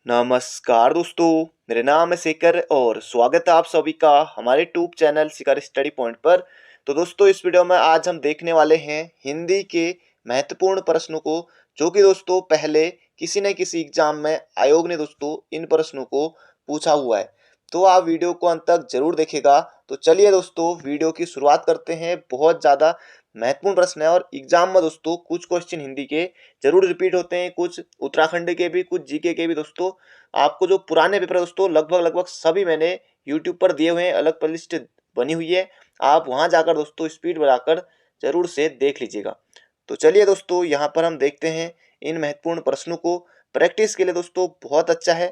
नमस्कार दोस्तों, मेरा नाम है शेखर और स्वागत है आप सभी का हमारे यूट्यूब चैनल शिखर स्टडी पॉइंट पर। तो दोस्तों इस वीडियो में आज हम देखने वाले हैं हिंदी के महत्वपूर्ण प्रश्नों को, जो कि दोस्तों पहले किसी न किसी एग्जाम में आयोग ने दोस्तों इन प्रश्नों को पूछा हुआ है। तो आप वीडियो को अंत तक जरूर देखेगा। तो चलिए दोस्तों वीडियो की शुरुआत करते हैं। बहुत ज़्यादा महत्वपूर्ण प्रश्न है और एग्जाम में दोस्तों कुछ क्वेश्चन हिंदी के जरूर रिपीट होते हैं, कुछ उत्तराखंड के भी, कुछ जीके के भी। दोस्तों आपको जो पुराने पेपर है दोस्तों लगभग सभी मैंने यूट्यूब पर दिए हुए हैं, अलग प्लेलिस्ट बनी हुई है, आप वहां जाकर दोस्तों स्पीड बढ़ाकर जरूर से देख लीजिएगा। तो चलिए दोस्तों यहाँ पर हम देखते हैं इन महत्वपूर्ण प्रश्नों को। प्रैक्टिस के लिए दोस्तों बहुत अच्छा है,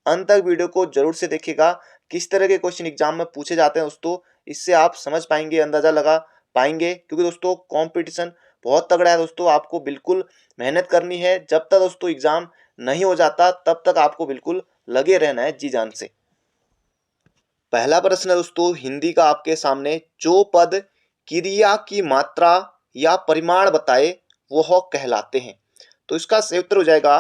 अंत तक वीडियो को जरूर से देखिएगा। किस तरह के क्वेश्चन एग्जाम में पूछे जाते हैं दोस्तों, इससे आप समझ पाएंगे, अंदाजा लगा पाएंगे, क्योंकि दोस्तों कंपटीशन बहुत तगड़ा है दोस्तों। आपको बिल्कुल मेहनत करनी है, जब तक दोस्तों एग्जाम नहीं हो जाता तब तक आपको बिल्कुल लगे रहना है जी जान से। पहला प्रश्न है दोस्तों हिंदी का आपके सामने, जो पद क्रिया की मात्रा या परिमाण बताए वह कहलाते हैं। तो इसका सही उत्तर हो जाएगा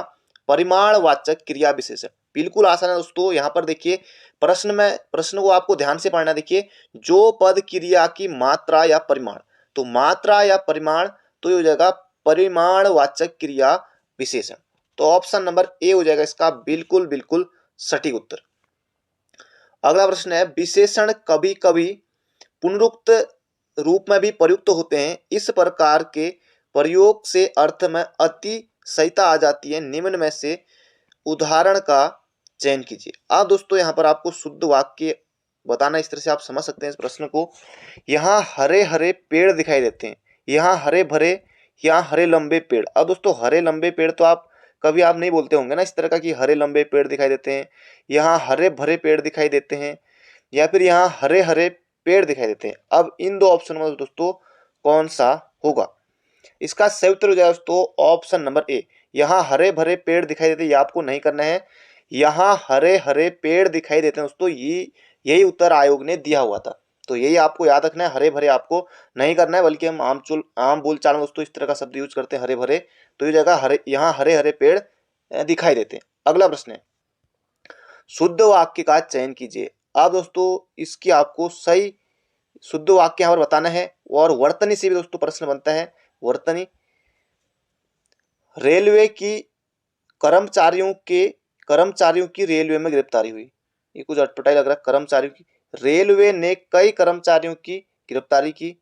परिमाणवाचक क्रिया विशेषण। बिल्कुल आसान है दोस्तों। यहाँ पर देखिए प्रश्न को आपको ध्यान से पढ़ना। देखिए जो पद क्रिया की मात्रा या परिमाण, तो मात्रा या परिमाण, तो ये हो जाएगा परिमाणवाचक क्रिया विशेषण। तो ऑप्शन नंबर ए हो जाएगा इसका बिल्कुल बिल्कुल सटीक उत्तर। अगला प्रश्न है, विशेषण कभी कभी पुनरुक्त रूप में भी प्रयुक्त होते हैं, इस प्रकार के प्रयोग से अर्थ में अतिशयता आ जाती है, निम्न में से उदाहरण का चयन कीजिए। अब दोस्तों यहाँ पर आपको शुद्ध वाक्य बताना, इस तरह से आप समझ सकते हैं इस प्रश्न को। यहाँ हरे हरे पेड़ दिखाई देते हैं, यहाँ हरे भरे, यहाँ हरे लंबे पेड़। अब दोस्तों हरे लंबे पेड़ तो आप कभी आप नहीं बोलते होंगे ना इस तरह का कि हरे लंबे पेड़ दिखाई देते हैं, यहाँ हरे भरे पेड़ दिखाई देते हैं, या फिर यहाँ हरे हरे पेड़ दिखाई देते हैं। अब इन दो ऑप्शन में दोस्तों कौन सा होगा? इसका सही उत्तर हो जाएगा दोस्तों ऑप्शन नंबर ए, यहाँ हरे भरे पेड़ दिखाई देते हैं। ये आपको नहीं करना है, यहाँ हरे हरे पेड़ दिखाई देते हैं दोस्तों, ये यही उत्तर आयोग ने दिया हुआ था। तो यही आपको याद रखना है, हरे भरे आपको नहीं करना है, बल्कि हम आम बोलचाल में दोस्तों इस तरह का शब्द यूज करते हैं हरे भरे। तो ये जगह हरे, यहाँ हरे हरे पेड़ दिखाई देते हैं। अगला प्रश्न है, शुद्ध वाक्य का चयन कीजिए। अब दोस्तों इसकी आपको सही शुद्ध वाक्य यहाँ पर बताना है, और वर्तनी से भी दोस्तों प्रश्न बनता है। वर्तनी, रेलवे की कर्मचारियों की रेलवे में गिरफ्तारी हुई। ये कुछ अटपटाई लग रहा है। कर्मचारियों की, रेलवे ने कई कर्मचारियों की गिरफ्तारी की,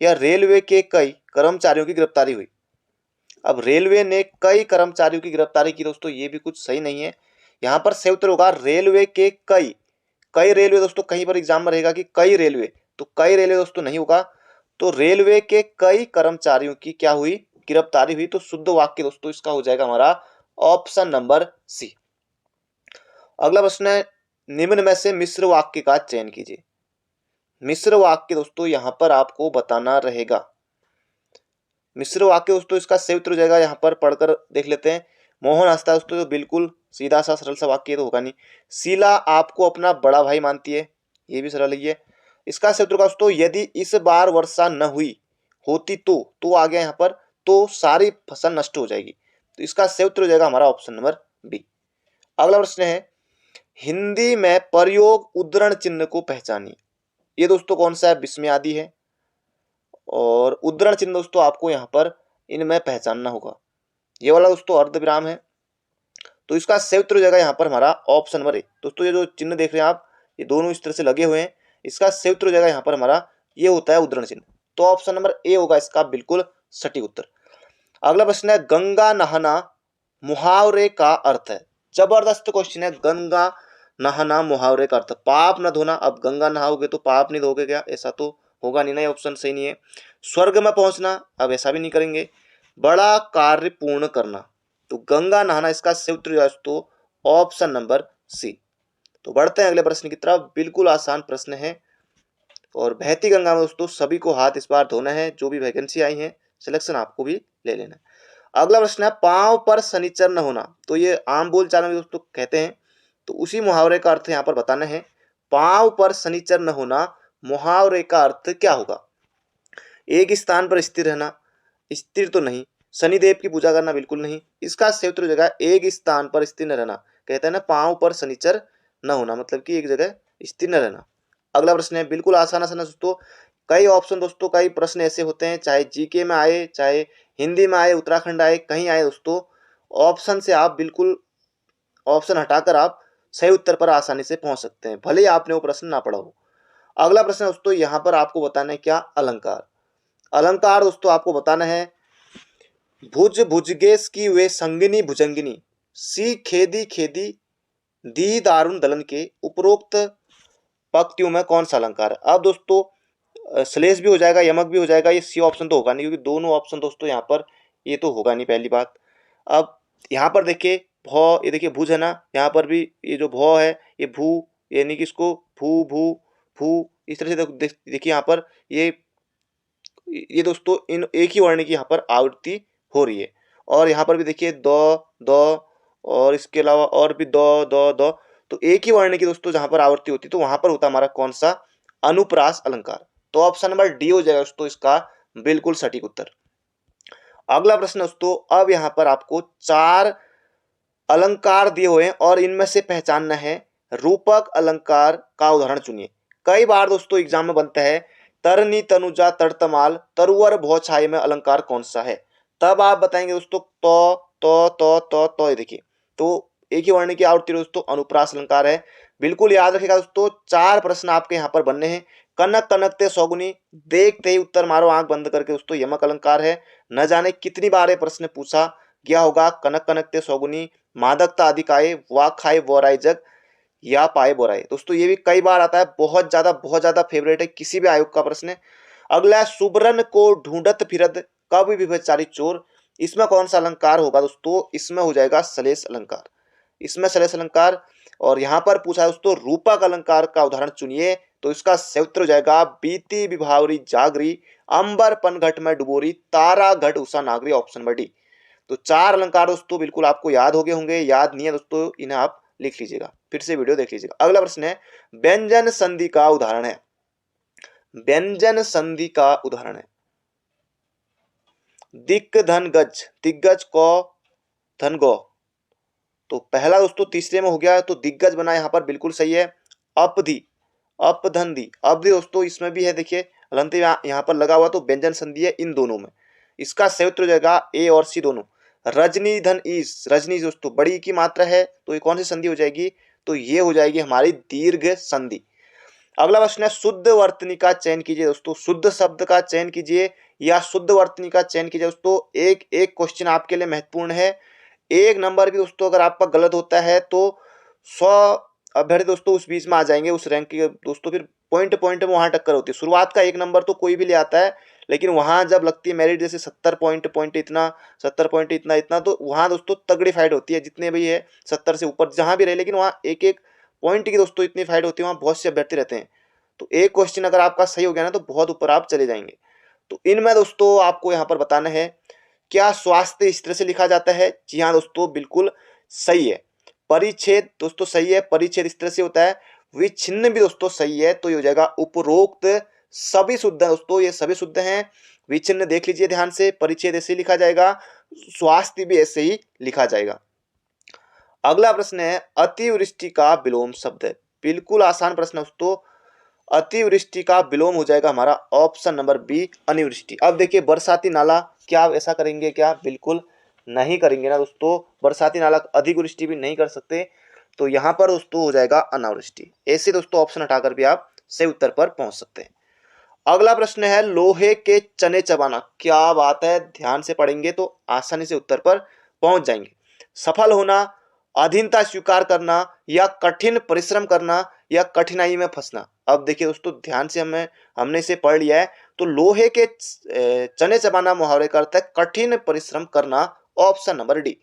या रेलवे के कई कर्मचारियों की गिरफ्तारी हुई। अब रेलवे ने कई कर्मचारियों की गिरफ्तारी की दोस्तों, ये भी कुछ सही नहीं है। यहाँ पर सही उत्तर होगा रेलवे के कई। कई रेलवे दोस्तों कहीं पर एग्जाम में रहेगा कि कई रेलवे, तो कई रेलवे दोस्तों नहीं होगा। तो रेलवे के कई कर्मचारियों की क्या हुई? गिरफ्तारी हुई। तो शुद्ध वाक्य दोस्तों इसका हो जाएगा हमारा ऑप्शन नंबर सी। अगला प्रश्न है, निम्न में से मिश्र वाक्य का चयन कीजिए। मिश्र वाक्य दोस्तों यहां पर आपको बताना रहेगा। मिश्र वाक्य दोस्तों इसका सही उत्तर हो जाएगा, यहां पर पढ़कर देख लेते हैं। मोहन हंसता है दोस्तों, तो बिल्कुल सीधा सा सरल सा वाक्य तो होगा नहीं। शीला आपको अपना बड़ा भाई मानती है, ये भी सरल ही है। इसका सही उत्तर होगा दोस्तों, यदि इस बार वर्षा न हुई होती तो आ गया यहाँ पर, तो सारी फसल नष्ट हो जाएगी। तो इसका सही उत्तर हो जाएगा हमारा ऑप्शन नंबर बी। अगला प्रश्न है, हिंदी में प्रयोग उद्धरण चिन्ह को पहचानिए। ये दोस्तों कौन सा है? विस्मय आदि है, और उद्धरण चिन्ह दोस्तों आपको यहाँ पर इनमें पहचानना होगा। ये वाला दोस्तों अर्धविराम है। तो इसका सही उत्तर हो जाएगा यहाँ पर हमारा ऑप्शन नंबर ए। दोस्तों ये जो चिन्ह देख रहे हैं आप, ये दोनों इस तरह से लगे हुए हैं, इसका सही उत्तर हो जाएगा यहाँ पर हमारा, ये होता है उद्धरण चिन्ह। तो ऑप्शन नंबर ए होगा इसका बिल्कुल सटीक उत्तर। अगला प्रश्न है, गंगा नहाना मुहावरे का अर्थ है। जबरदस्त क्वेश्चन है। गंगा नहाना मुहावरे का अर्थ, पाप न धोना। अब गंगा नहाओगे तो पाप नहीं धोगे क्या? ऐसा तो होगा नहीं ना, ये ऑप्शन सही नहीं है। स्वर्ग में पहुंचना, अब ऐसा भी नहीं करेंगे। बड़ा कार्य पूर्ण करना, तो गंगा नहाना इसका सही उत्तर तो ऑप्शन नंबर सी। तो बढ़ते हैं अगले प्रश्न की तरफ। बिल्कुल आसान प्रश्न है, और बहती गंगा में दोस्तों सभी को हाथ इस बार धोना है। जो भी वैकेंसी आई है सिलेक्शन आपको भी ले लेना है। अगला प्रश्न है, पांव पर शनिचर न होना। तो ये आम बोलचाल में दोस्तों कहते हैं, तो उसी मुहावरे का अर्थ यहाँ पर बताना है। पांव पर शनिचर न होना, मुहावरे का अर्थ क्या होगा? एक स्थान पर स्थिर रहना, स्थिर तो नहीं। शनिदेव की पूजा करना, बिल्कुल नहीं। इसका सही उत्तर हो जाएगा एक स्थान पर स्थिर न रहना। कहते हैं ना पांव पर शनिचर न होना, मतलब कि एक जगह स्थिर न रहना। अगला प्रश्न है बिल्कुल आसान आसान है दोस्तों। कई ऑप्शन दोस्तों, कई प्रश्न ऐसे होते हैं, चाहे जीके में आए, चाहे हिंदी में आए, उत्तराखंड आए, कहीं आए दोस्तों, ऑप्शन से आप बिल्कुल ऑप्शन हटाकर आप सही उत्तर पर आसानी से पहुंच सकते हैं, भले ही आपने वो प्रश्न ना पढ़ा हो। अगला प्रश्न दोस्तों, यहाँ पर आपको बताना है क्या, अलंकार। अलंकार दोस्तों आपको बताना है, भुज भुजगेश की वे संगिनी भुजंगिनी, सी खेदी खेदी दी दारुण दलन के उपरोक्त पंक्तियों में कौन सा अलंकार है। अब दोस्तों श्लेष भी हो जाएगा, यमक भी हो जाएगा, ये सी ऑप्शन तो होगा नहीं, क्योंकि दोनों ऑप्शन दोस्तों यहाँ पर ये तो होगा नहीं, पहली बात। अब यहाँ पर देखिए भौ, ये देखिए भुज है ना, यहाँ पर भी ये जो भौ है ये भू, यानी कि इसको भू भू भू इस तरह से देखिए यहाँ पर ये दोस्तों इन एक ही वर्ण की यहाँ पर आवृत्ति हो रही है। और यहाँ पर भी देखिए द द, और इसके अलावा और भी द, तो एक ही वर्ण की दोस्तों जहां पर आवृत्ति होती है, तो वहां पर होता हमारा कौन सा, अनुप्रास अलंकार। तो ऑप्शन नंबर डी हो जाएगा दोस्तों इसका बिल्कुल सटीक उत्तर। अगला प्रश्न दोस्तों, अब यहाँ पर आपको 4 अलंकार दिए हुए हैं और इनमें से पहचानना है रूपक अलंकार का उदाहरण चुनिए। कई बार दोस्तों एग्जाम में बनता है, तरनी तनुजा तड़तमाल तरुवर भौछाई में अलंकार कौन सा है। तब आप बताएंगे दोस्तों तो ये देखिए, तो एक ही वर्ण की आवृत्ति दोस्तों अनुप्रास अलंकार है। बिल्कुल याद रखिएगा दोस्तों, 4 प्रश्न आपके यहाँ पर बनने हैं। कनक कनकते सौगुनी, देखते ही उत्तर मारो आंख बंद करके दोस्तों यमक अलंकार है। न जाने कितनी बार ये प्रश्न पूछा गया होगा, कनक कनकते सौगुनी, मादकता अधिकाय, वा खाए बोराई जग, या पाए बोराई। दोस्तों ये भी कई बार आता है, बहुत ज्यादा फेवरेट है किसी भी आयोग का प्रश्न है। अगला है सुबरन को ढूंढत फिरत कब विभचारी चोर, इसमें कौन सा अलंकार होगा दोस्तों, इसमें हो जाएगा सलेस अलंकार, इसमें सलेस अलंकार। और यहाँ पर पूछा है दोस्तों रूपक अलंकार का उदाहरण चुनिए, तो इसका सही उत्तर हो जाएगा बीती विभावरी जागरी, अंबर पनघट में डुबोरी, तारा घट उषा नागरी, ऑप्शन नंबर डी। तो 4 अलंकार दोस्तों बिल्कुल आपको याद हो गए होंगे, याद नहीं है दोस्तों इन्हें आप लिख लीजिएगा, फिर से वीडियो देख लीजिएगा। अगला प्रश्न है व्यंजन संधि का उदाहरण है, व्यंजन संधि का उदाहरण है दिक धन गज, दिग्गज को धन गो। तो पहला दोस्तों तीसरे में हो गया, तो दिग्गज बना यहाँ पर बिल्कुल सही है। अपधि, अपधन दी, अपधि दोस्तों इसमें भी है, देखिए हलंत यहाँ पर लगा हुआ, तो व्यंजन संधि है इन दोनों में, इसका सही उत्तर हो जाएगा ए और सी दोनों। रजनी धन ईस, रजनी दोस्तों बड़ी की मात्रा है, तो ये कौन सी संधि हो जाएगी, तो ये हो जाएगी हमारी दीर्घ संधि। अगला प्रश्न है शुद्ध वर्तनी का चयन कीजिए दोस्तों, शुद्ध शब्द का चयन कीजिए या शुद्ध वर्तनी का चयन कीजिए दोस्तों। एक एक क्वेश्चन आपके लिए महत्वपूर्ण है, एक नंबर भी दोस्तों अगर आपका गलत होता है तो 100 अभ्यर्थी दोस्तों उस बीच में आ जाएंगे उस रैंक के दोस्तों, फिर पॉइंट पॉइंट में वहां टक्कर होती है। शुरुआत का 1 नंबर तो कोई भी ले आता है, लेकिन वहां जब लगती है मेरिट जैसे 70 पॉइंट इतना, 70 पॉइंट इतना इतना, तो वहां दोस्तों तगड़ी फाइट होती है, जितने भी है 70 से ऊपर जहां भी रहे, लेकिन वहां एक एक पॉइंट की दोस्तों इतनी फाइट होती है, वहां बहुत से अभ्यर्थी रहते हैं। तो एक क्वेश्चन अगर आपका सही हो गया ना, तो बहुत ऊपर आप चले जाएंगे। तो इनमें दोस्तों आपको यहाँ पर बताना है, क्या स्वास्थ्य इस तरह से लिखा जाता है, जी हाँ दोस्तों बिल्कुल सही है। परिच्छेद दोस्तों सही है, परिच्छेद इस तरह से होता है। विच्छिन्न भी दोस्तों सही है, तो ये हो जाएगा उपरोक्त सभी शुद्ध है दोस्तों, ये सभी शुद्ध हैं। विच्छिन्न देख लीजिए ध्यान से, परिच्छेद ऐसे ही लिखा जाएगा, स्वास्थ्य भी ऐसे ही लिखा जाएगा। अगला प्रश्न है अतिवृष्टि का विलोम शब्द है, बिल्कुल आसान प्रश्न है दोस्तों। अतिवृष्टि का विलोम हो जाएगा हमारा ऑप्शन नंबर बी अनिवृष्टि। अब देखिए बरसाती नाला, क्या आप ऐसा करेंगे क्या, बिल्कुल नहीं करेंगे ना दोस्तों, बरसाती नाला अधिक वृष्टि भी नहीं कर सकते, तो यहाँ पर दोस्तों हो जाएगा अनावृष्टि। ऐसे दोस्तों ऑप्शन हटाकर भी आप सही उत्तर पर पहुंच सकते हैं। अगला प्रश्न है लोहे के चने चबाना, क्या बात है, ध्यान से पढ़ेंगे तो आसानी से उत्तर पर पहुंच जाएंगे। सफल होना, अधीनता स्वीकार करना, या कठिन परिश्रम करना, या कठिनाई में फंसना। अब देखिए दोस्तों ध्यान से हमने इसे पढ़ लिया है, तो लोहे के चने चबाना मुहावरे का अर्थ है कठिन परिश्रम करना, ऑप्शन नंबर डी।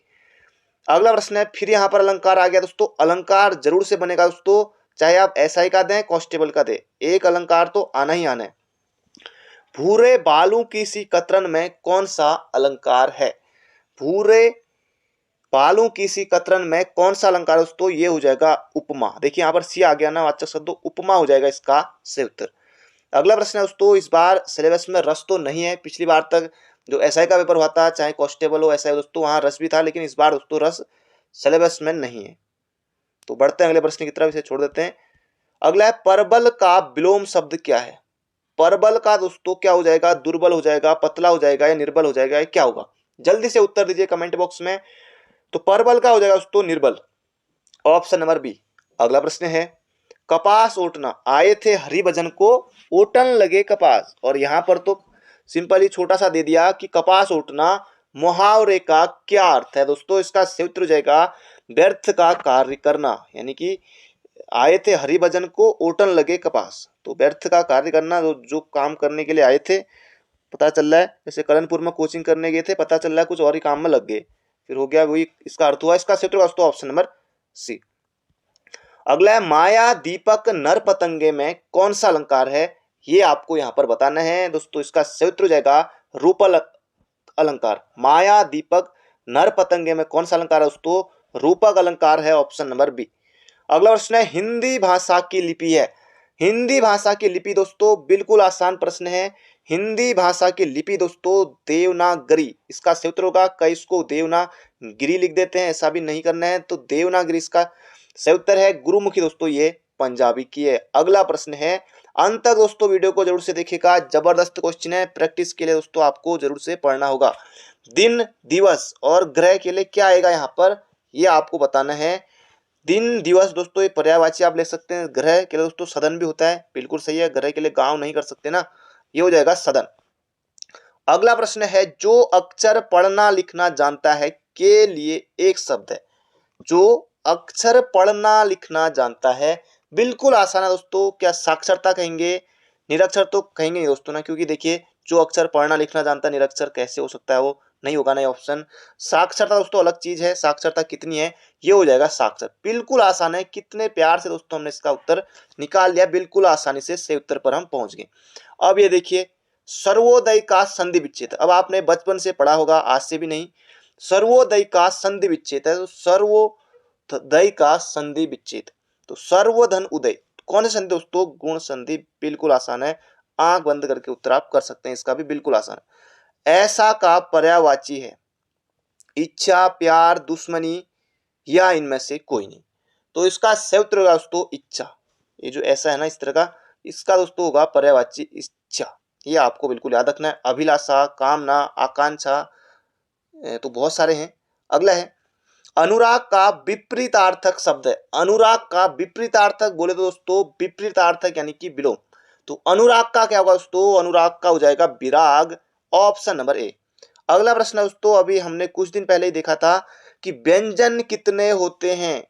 अगला प्रश्न है फिर यहाँ पर अलंकार आ गया दोस्तों, अलंकार जरूर से बनेगा दोस्तों, चाहे आप एसआई का दें कांस्टेबल का दें, एक अलंकार तो आना ही आना है। भूरे बालू की सी कतरन में कौन सा अलंकार है, भूरे बालू की सी कतरन में कौन सा अलंकार है दोस्तों, ये हो जाएगा उपमा। देखिए यहाँ पर सी आ गया ना वाचक शब्द, उपमा हो जाएगा इसका सही उत्तर। अगला प्रश्न है दोस्तों, इस बार सिलेबस में रस तो नहीं है, पिछली बार तक जो एसआई का पेपर हुआ था, चाहे कांस्टेबल हो एसआई दोस्तों, वहां रस भी था, लेकिन इस बार दोस्तों रस सिलेबस में नहीं है। तो बढ़ते हैं अगले प्रश्न की तरफ, इसे छोड़ देते हैं। अगला है परबल का विलोम शब्द क्या है? परबल का दोस्तों क्या हो जाएगा? दुर्बल हो जाएगा, पतला हो जाएगा या निर्बल हो जाएगा, या क्या होगा? जल्दी से उत्तर दीजिए कमेंट बॉक्स में। तो परबल का हो जाएगा दोस्तों निर्बल, ऑप्शन नंबर बी। अगला प्रश्न है कपास ओटना, आए थे हरिभजन को ओटन लगे कपास। और यहां पर तो सिंपली छोटा सा दे दिया कि कपास ओटना मुहावरे का क्या अर्थ है दोस्तों? इसका सही उत्तर हो जाएगा व्यर्थ का कार्य करना, यानी कि आए थे हरिभजन को ओटन लगे कपास, तो व्यर्थ का कार्य करना, जो काम करने के लिए आए थे, पता चल रहा है जैसे करणपुर में कोचिंग करने गए थे, पता चल रहा है कुछ और ही काम में लग गए, फिर हो गया वही, इसका अर्थ हुआ। इसका सही उत्तर दोस्तों ऑप्शन नंबर सी। अगला है माया दीपक नर पतंगे में कौन सा अलंकार है? ये आपको यहां पर बताना है दोस्तों। इसका सही उत्तर हो जाएगा रूपल अलंकार। माया दीपक नर पतंगे में कौन सा अलंकार है दोस्तों? रूपक अलंकार है, ऑप्शन नंबर बी। अगला प्रश्न है हिंदी भाषा की लिपि है। हिंदी भाषा की लिपि दोस्तों बिल्कुल आसान प्रश्न है। हिंदी भाषा की लिपि दोस्तों देवनागरी, इसका सही उत्तर होगा। कई इसको देवनागरी लिख देते हैं, ऐसा भी नहीं करना है, तो देवनागरी इसका सही उत्तर है। गुरुमुखी दोस्तों ये पंजाबी की है। अगला प्रश्न है, अंत तक दोस्तों वीडियो को जरूर से देखिएगा, जबरदस्त क्वेश्चन है, प्रैक्टिस के लिए दोस्तों आपको जरूर से पढ़ना होगा। दिन दिवस और ग्रह के लिए क्या आएगा यहाँ पर, ये आपको बताना है। दिन दिवस दोस्तों ये पर्यायवाची आप ले सकते हैं। ग्रह के लिए दोस्तों सदन भी होता है, बिल्कुल सही है। ग्रह के लिए गांव नहीं कर सकते ना, ये हो जाएगा सदन। अगला प्रश्न है जो अक्षर पढ़ना लिखना जानता है के लिए एक शब्द है। जो अक्षर पढ़ना लिखना जानता है, बिल्कुल आसान है दोस्तों। क्या साक्षरता कहेंगे? निरक्षर तो कहेंगे नहीं दोस्तों ना, क्योंकि देखिए जो अक्षर पढ़ना लिखना जानता है निरक्षर कैसे हो सकता है? वो नहीं होगा ना ऑप्शन। साक्षरता दोस्तों अलग चीज है, साक्षरता कितनी है, ये हो जाएगा साक्षर। बिल्कुल आसान है, कितने प्यार से दोस्तों हमने इसका उत्तर निकाल लिया, बिल्कुल आसानी से सही उत्तर पर हम पहुंच गए। अब ये देखिए सर्वोदय का संधि विच्छेद, अब आपने बचपन से पढ़ा होगा, आज से भी नहीं। सर्वोदय का संधि विच्छेद है, तो सर्वोदय का संधि विच्छेद, तो सर्वधन उदय कौन सी संधि दोस्तों? गुण संधि, बिल्कुल आसान है। आंख बंद करके उत्तर आप कर सकते हैं, इसका भी बिल्कुल आसान है। ऐसा का पर्यायवाची है इच्छा, प्यार, दुश्मनी या इनमें से कोई नहीं। तो इसका सही उत्तर होगा दोस्तों इच्छा। ये जो ऐसा है ना इस तरह का, इसका दोस्तों होगा पर्यायवाची इच्छा। ये आपको बिल्कुल याद रखना है। अभिलाषा, कामना, आकांक्षा, तो बहुत सारे हैं। अगला है अनुराग का विपरीतार्थक शब्द है। अनुराग का विपरीतार्थक बोले तो दोस्तों विपरीतार्थक यानी कि विलोम, तो अनुराग का क्या होगा दोस्तों? अनुराग का हो जाएगा विराग, ऑप्शन नंबर ए। अगला प्रश्न है दोस्तों, अभी हमने कुछ दिन पहले ही देखा था कि व्यंजन कितने होते हैं।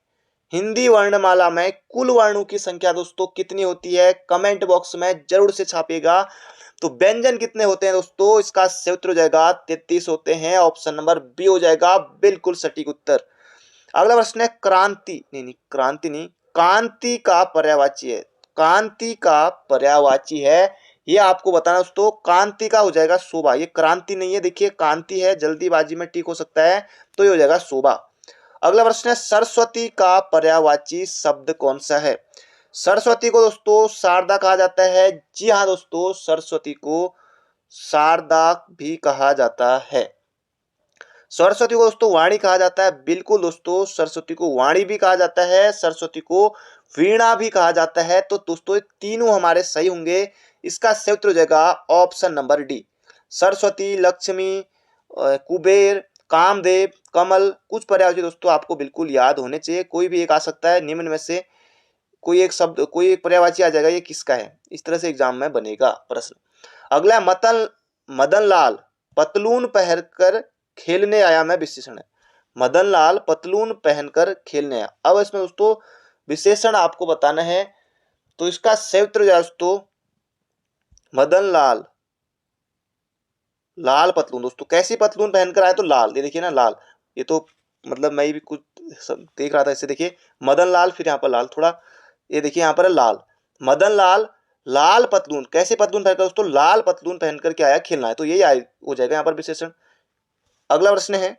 हिंदी वर्णमाला में कुल वर्णों की संख्या दोस्तों कितनी होती है? कमेंट बॉक्स में जरूर से छापिएगा। तो व्यंजन कितने होते हैं दोस्तों? इसका सही उत्तर हो जाएगा 33 होते हैं, ऑप्शन नंबर बी हो जाएगा बिल्कुल सटीक उत्तर। अगला प्रश्न है क्रांति, नहीं क्रांति नहीं, कांति का पर्यायवाची है। कांति का पर्यायवाची है, ये आपको बताना दोस्तों। कांति का हो जाएगा शोभा, ये क्रांति नहीं है, देखिए कांति है, जल्दीबाजी में ठीक हो सकता है, तो ये हो जाएगा शोभा। अगला प्रश्न है सरस्वती का पर्यायवाची शब्द कौन सा है? सरस्वती को दोस्तों शारदा कहा जाता है। जी हाँ दोस्तों, सरस्वती को शारदा भी कहा जाता है। सरस्वती को दोस्तों वाणी कहा जाता है, बिल्कुल दोस्तों, सरस्वती को वाणी भी कहा जाता है, सरस्वती को वीणा भी कहा जाता है। तो दोस्तों ये तीनों हमारे सही होंगे। इसका सही उत्तर हो जाएगा option number D. Saraswati, Lakshmi, Kuber, Kamdev, कमल, कुछ पर्यायवाची दोस्तों आपको बिल्कुल याद होने चाहिए, कोई भी एक आ सकता है निम्न में से, कोई एक शब्द, कोई एक पर्यायवाची आ जाएगा, ये किसका है, इस तरह से एग्जाम में बनेगा प्रश्न। अगला मदन लाल पतलून पहनकर खेलने आया में विशेषण है। मदन लाल पतलून पहनकर खेलने आया, अब इसमें दोस्तों विशेषण आपको बताना है। तो इसका सही उत्तर हो जाए दोस्तों मदन लाल, लाल पतलून। दोस्तों कैसी पतलून पहनकर आया? तो लाल, ये देखिए ना लाल, ये तो मतलब मैं भी कुछ देख रहा था इससे, देखिए मदन लाल, फिर यहाँ पर लाल थोड़ा, ये देखिए यहाँ पर है लाल, मदन लाल लाल पतलून, कैसे पतलून पहनकर? दोस्तों लाल पतलून पहनकर क्या आया? खेलना है, तो यही हो जाएगा यहाँ पर विशेषण। अगला प्रश्न है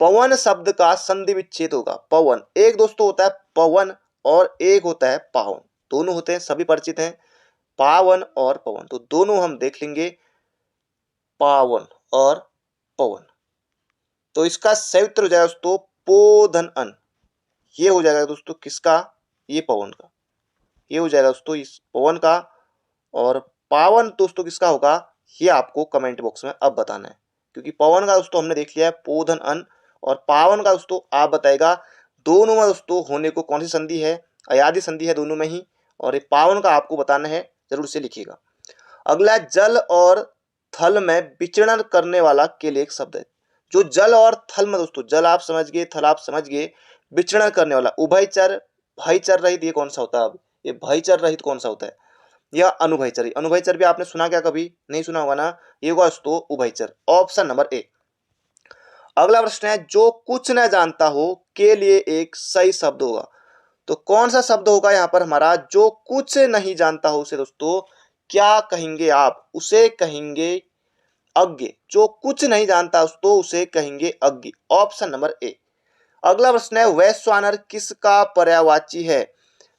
पवन शब्द का संधि विच्छेद होगा। पवन, एक दोस्तों होता है पवन और एक होता है पावन, दोनों होते हैं, सभी परिचित हैं, पावन और पवन, तो दोनों हम देख लेंगे, पावन और पवन। तो इसका सही उत्तर हो जाएगा दोस्तों पोधन अन, ये हो जाएगा दोस्तों किसका, ये पवन का, ये हो जाएगा दोस्तों इस पवन का। और पावन दोस्तों किसका होगा, ये आपको कमेंट बॉक्स में अब बताना है, क्योंकि पवन का दोस्तों हमने देख लिया है पोधन अन, और पावन का दोस्तों आप बताएगा दोनों में दोस्तों होने को कौन सी संधि है, अयादि संधि है दोनों में ही, और ये पावन का आपको बताना है, जरूर से लिखिएगा। अगला जल और थल में विचरण करने वाला के लिए एक शब्द है। जो जल और थल में दोस्तों, जल आप समझ गए, थल आप समझ गए, विचरण करने वाला उभयचर, भयचर रहित, ये कौन सा होता है, अब ये भयचर रहित कौन सा होता है, या अनुभयचर। अनुभयचर भी आपने सुना क्या, कभी नहीं सुना होगा ना, ये होगा दोस्तों उभयचर, ऑप्शन नंबर ए। अगला प्रश्न है जो कुछ न जानता हो के लिए एक सही शब्द होगा। तो कौन सा शब्द होगा यहाँ पर हमारा, जो कुछ नहीं जानता हो उसे दोस्तों क्या कहेंगे आप, उसे कहेंगे अज्ञ। जो कुछ नहीं जानता दोस्तों उसे कहेंगे अज्ञ, ऑप्शन नंबर ए। अगला प्रश्न है वैश्वानर किसका पर्यायवाची है।